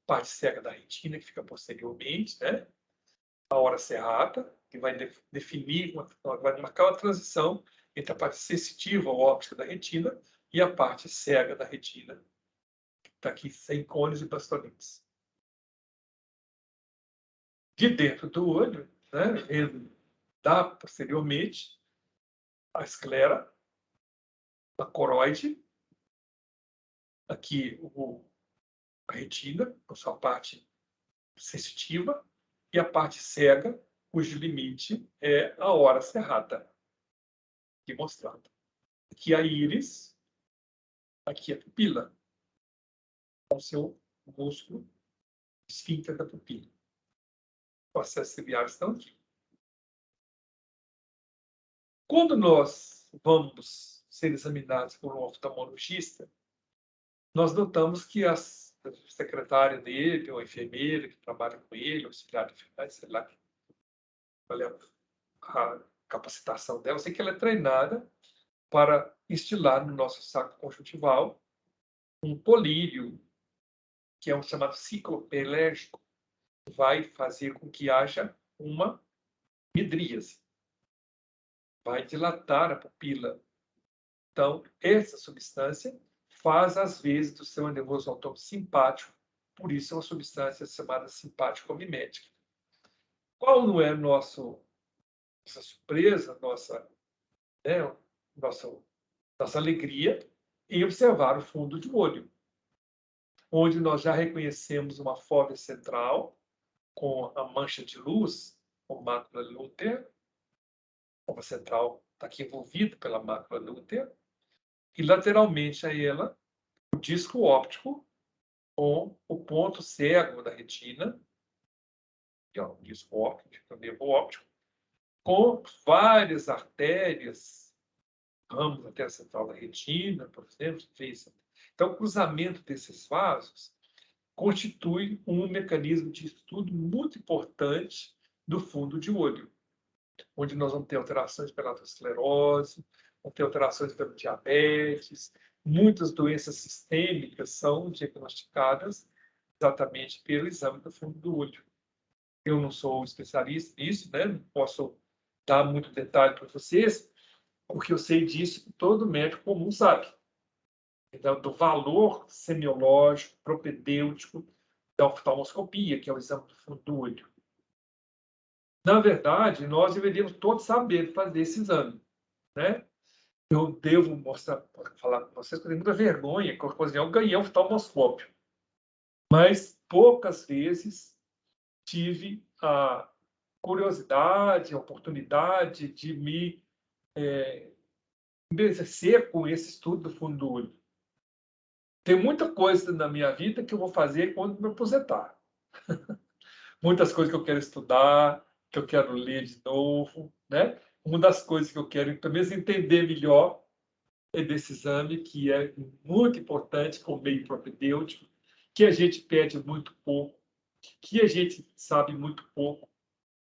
parte cega da retina, que fica posteriormente, né? A hora serrata, que vai definir, vai marcar uma transição entre a parte sensitiva ou óptica da retina e a parte cega da retina, que está aqui sem cônios e bastonetes. De dentro do olho, né, vendo posteriormente a esclera, a coroide, aqui a retina, com sua parte sensitiva, e a parte cega, cujo limite é a hora serrata, aqui mostrado. Aqui a íris, aqui a pupila, com o seu músculo esfíncter da pupila. Os processos ciliares estão aqui. Quando nós vamos ser examinados por um oftalmologista, nós notamos que a secretária dele, ou a enfermeira que trabalha com ele, ou auxiliar de enfermagem, sei lá, qual é a capacitação dela, eu sei que ela é treinada para instilar no nosso saco conjuntival um polírio, que é um chamado ciclo pelérgico, que vai fazer com que haja uma midríase. Vai dilatar a pupila. Então, essa substância faz, às vezes, do sistema nervoso autônomo simpático, por isso é uma substância chamada simpático-mimética. Qual não é nossa surpresa, nossa alegria em observar o fundo de olho, onde nós já reconhecemos uma fóvea central com a mancha de luz, com mácula lútea, a fóvea central está aqui envolvida pela mácula lútea, e lateralmente a ela, o disco óptico com o ponto cego da retina, que é o disco óptico, o nervo óptico, com várias artérias, ramos até a central da retina, por exemplo. Então, o cruzamento desses vasos constitui um mecanismo de estudo muito importante do fundo de olho, onde nós vamos ter alterações pela aterosclerose, vamos ter alterações pelo diabetes, muitas doenças sistêmicas são diagnosticadas exatamente pelo exame do fundo do olho. Eu não sou especialista nisso, né? Não posso dar muito detalhe para vocês, porque eu sei disso que todo médico comum sabe. Então, do valor semiológico, propedêutico da oftalmoscopia, que é o exame do fundo do olho. Na verdade, nós deveríamos todos saber fazer esse exame, né? Eu devo mostrar, falar com vocês que eu tenho muita vergonha, que eu ganhei um oftalmoscópio, mas poucas vezes tive a curiosidade, a oportunidade de me enriquecer com esse estudo do fundo do olho. Tem muita coisa na minha vida que eu vou fazer quando me aposentar. Muitas coisas que eu quero estudar, que eu quero ler de novo, né? Uma das coisas que eu quero, pelo menos, entender melhor é desse exame, que é muito importante como meio propedêutico, que a gente pede muito pouco, que a gente sabe muito pouco,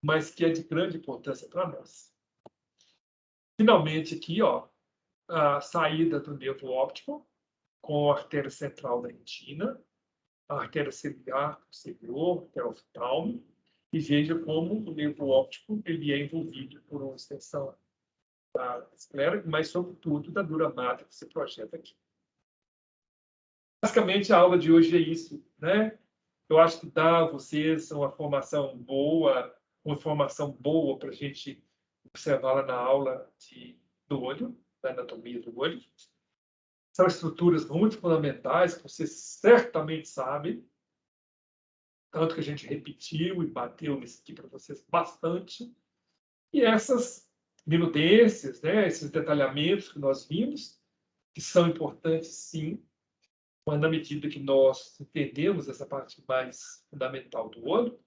mas que é de grande importância para nós. Finalmente, aqui, ó, a saída do nervo óptico com a artéria central da retina, a artéria ciliar posterior, a artéria oftálmica, e veja como o nervo óptico ele é envolvido por uma extensão da esclera, mas, sobretudo, da dura mater que se projeta aqui. Basicamente, a aula de hoje é isso, né? Eu acho que dá a vocês uma formação boa, uma informação boa para a gente observar lá na aula do olho, da anatomia do olho. São estruturas muito fundamentais que vocês certamente sabem, tanto que a gente repetiu e bateu nisso aqui para vocês bastante. E essas minudências, né, esses detalhamentos que nós vimos, que são importantes, sim, mas na medida que nós entendemos essa parte mais fundamental do olho,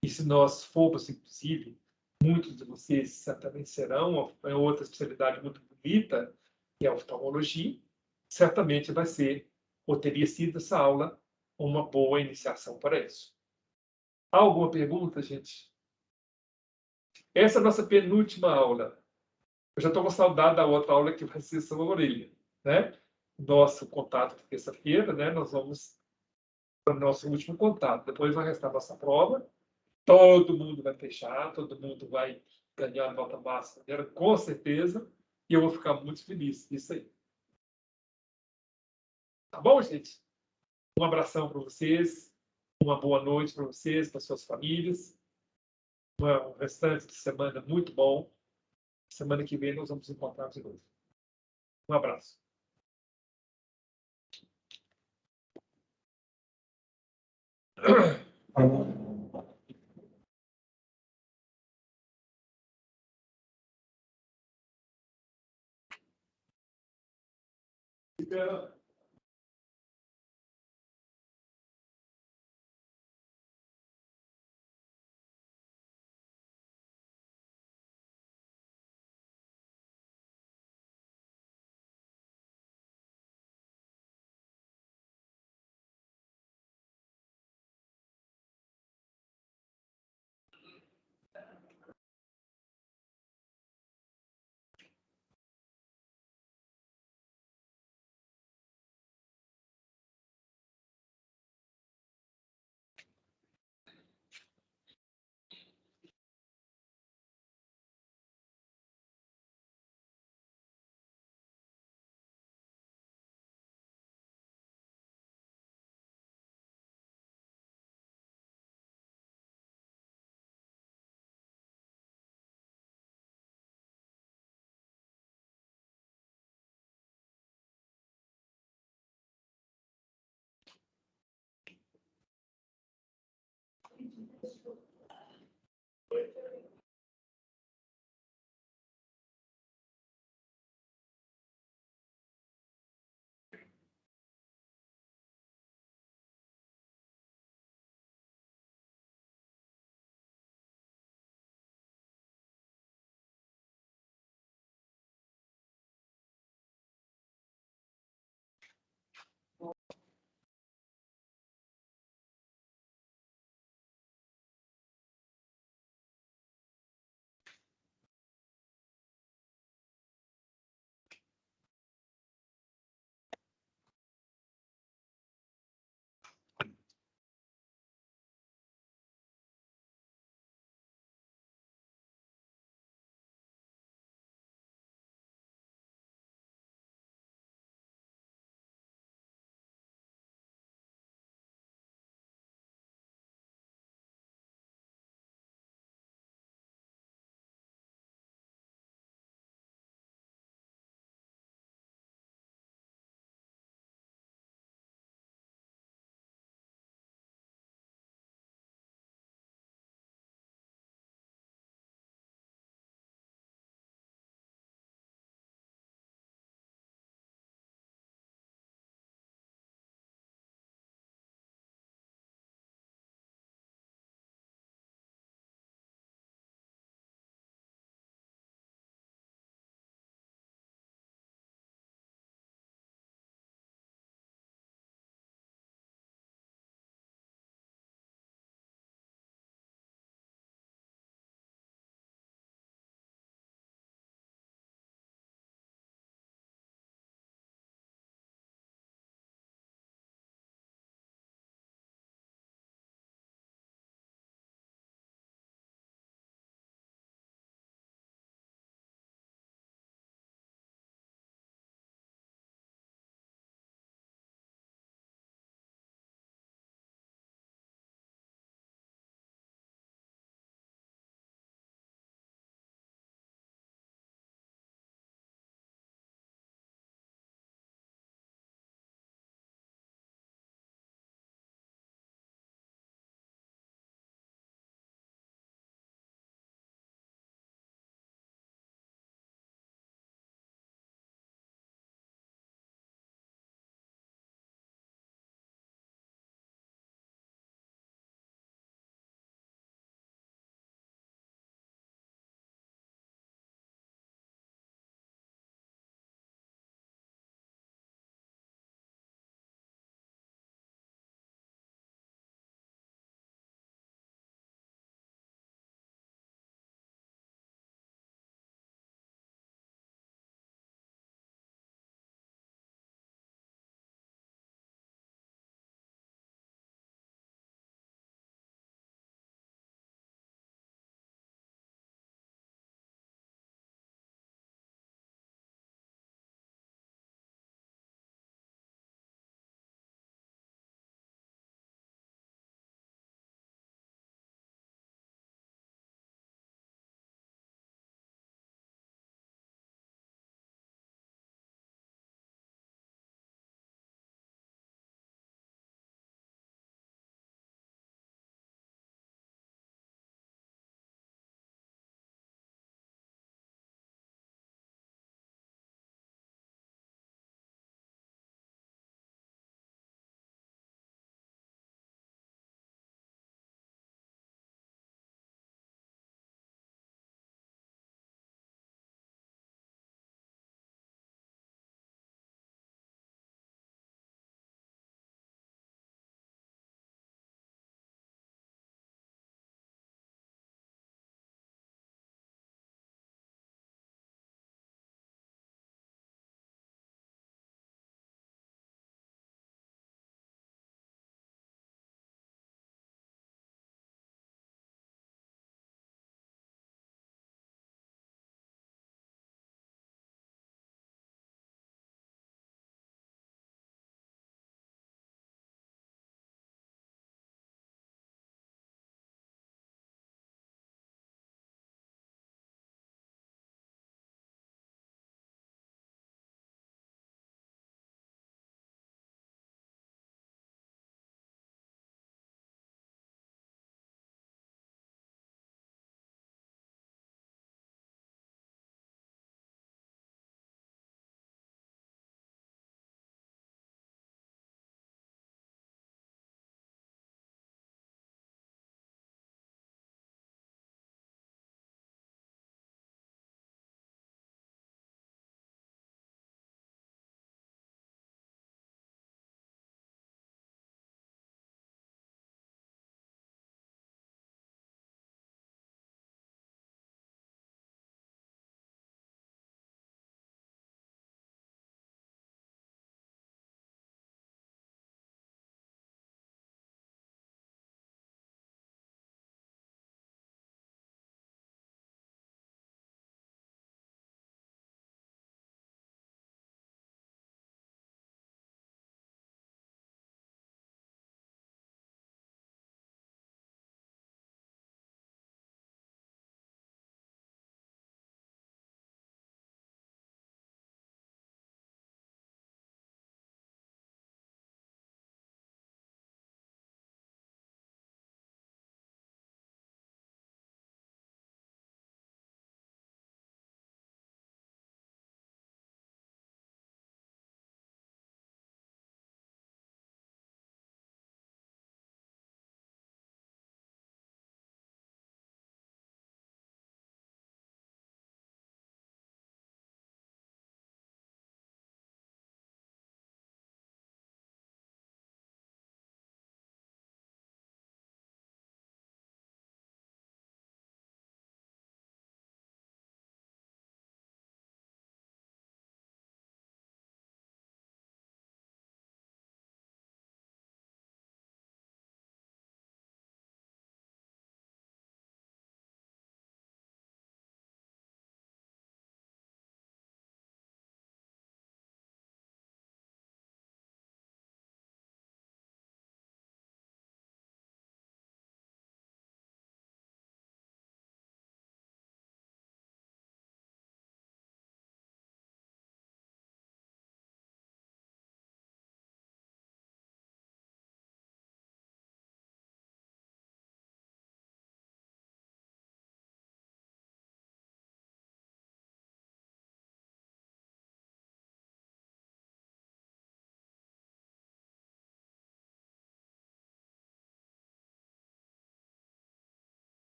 e se nós formos, inclusive, muitos de vocês certamente serão, é outra especialidade muito bonita, que é a oftalmologia, certamente vai ser, ou teria sido essa aula, uma boa iniciação para isso. Há alguma pergunta, gente? Essa é a nossa penúltima aula. Eu já estou com saudade da outra aula que vai ser sobre a orelha, né? Nosso contato de terça-feira, né? Nós vamos para o nosso último contato. Depois vai restar a nossa prova. Todo mundo vai fechar, todo mundo vai ganhar nota máxima, com certeza. E eu vou ficar muito feliz disso aí. Tá bom, gente? Um abração para vocês. Uma boa noite para vocês, para suas famílias. Um restante de semana muito bom. Semana que vem nós vamos nos encontrar de novo. Um abraço.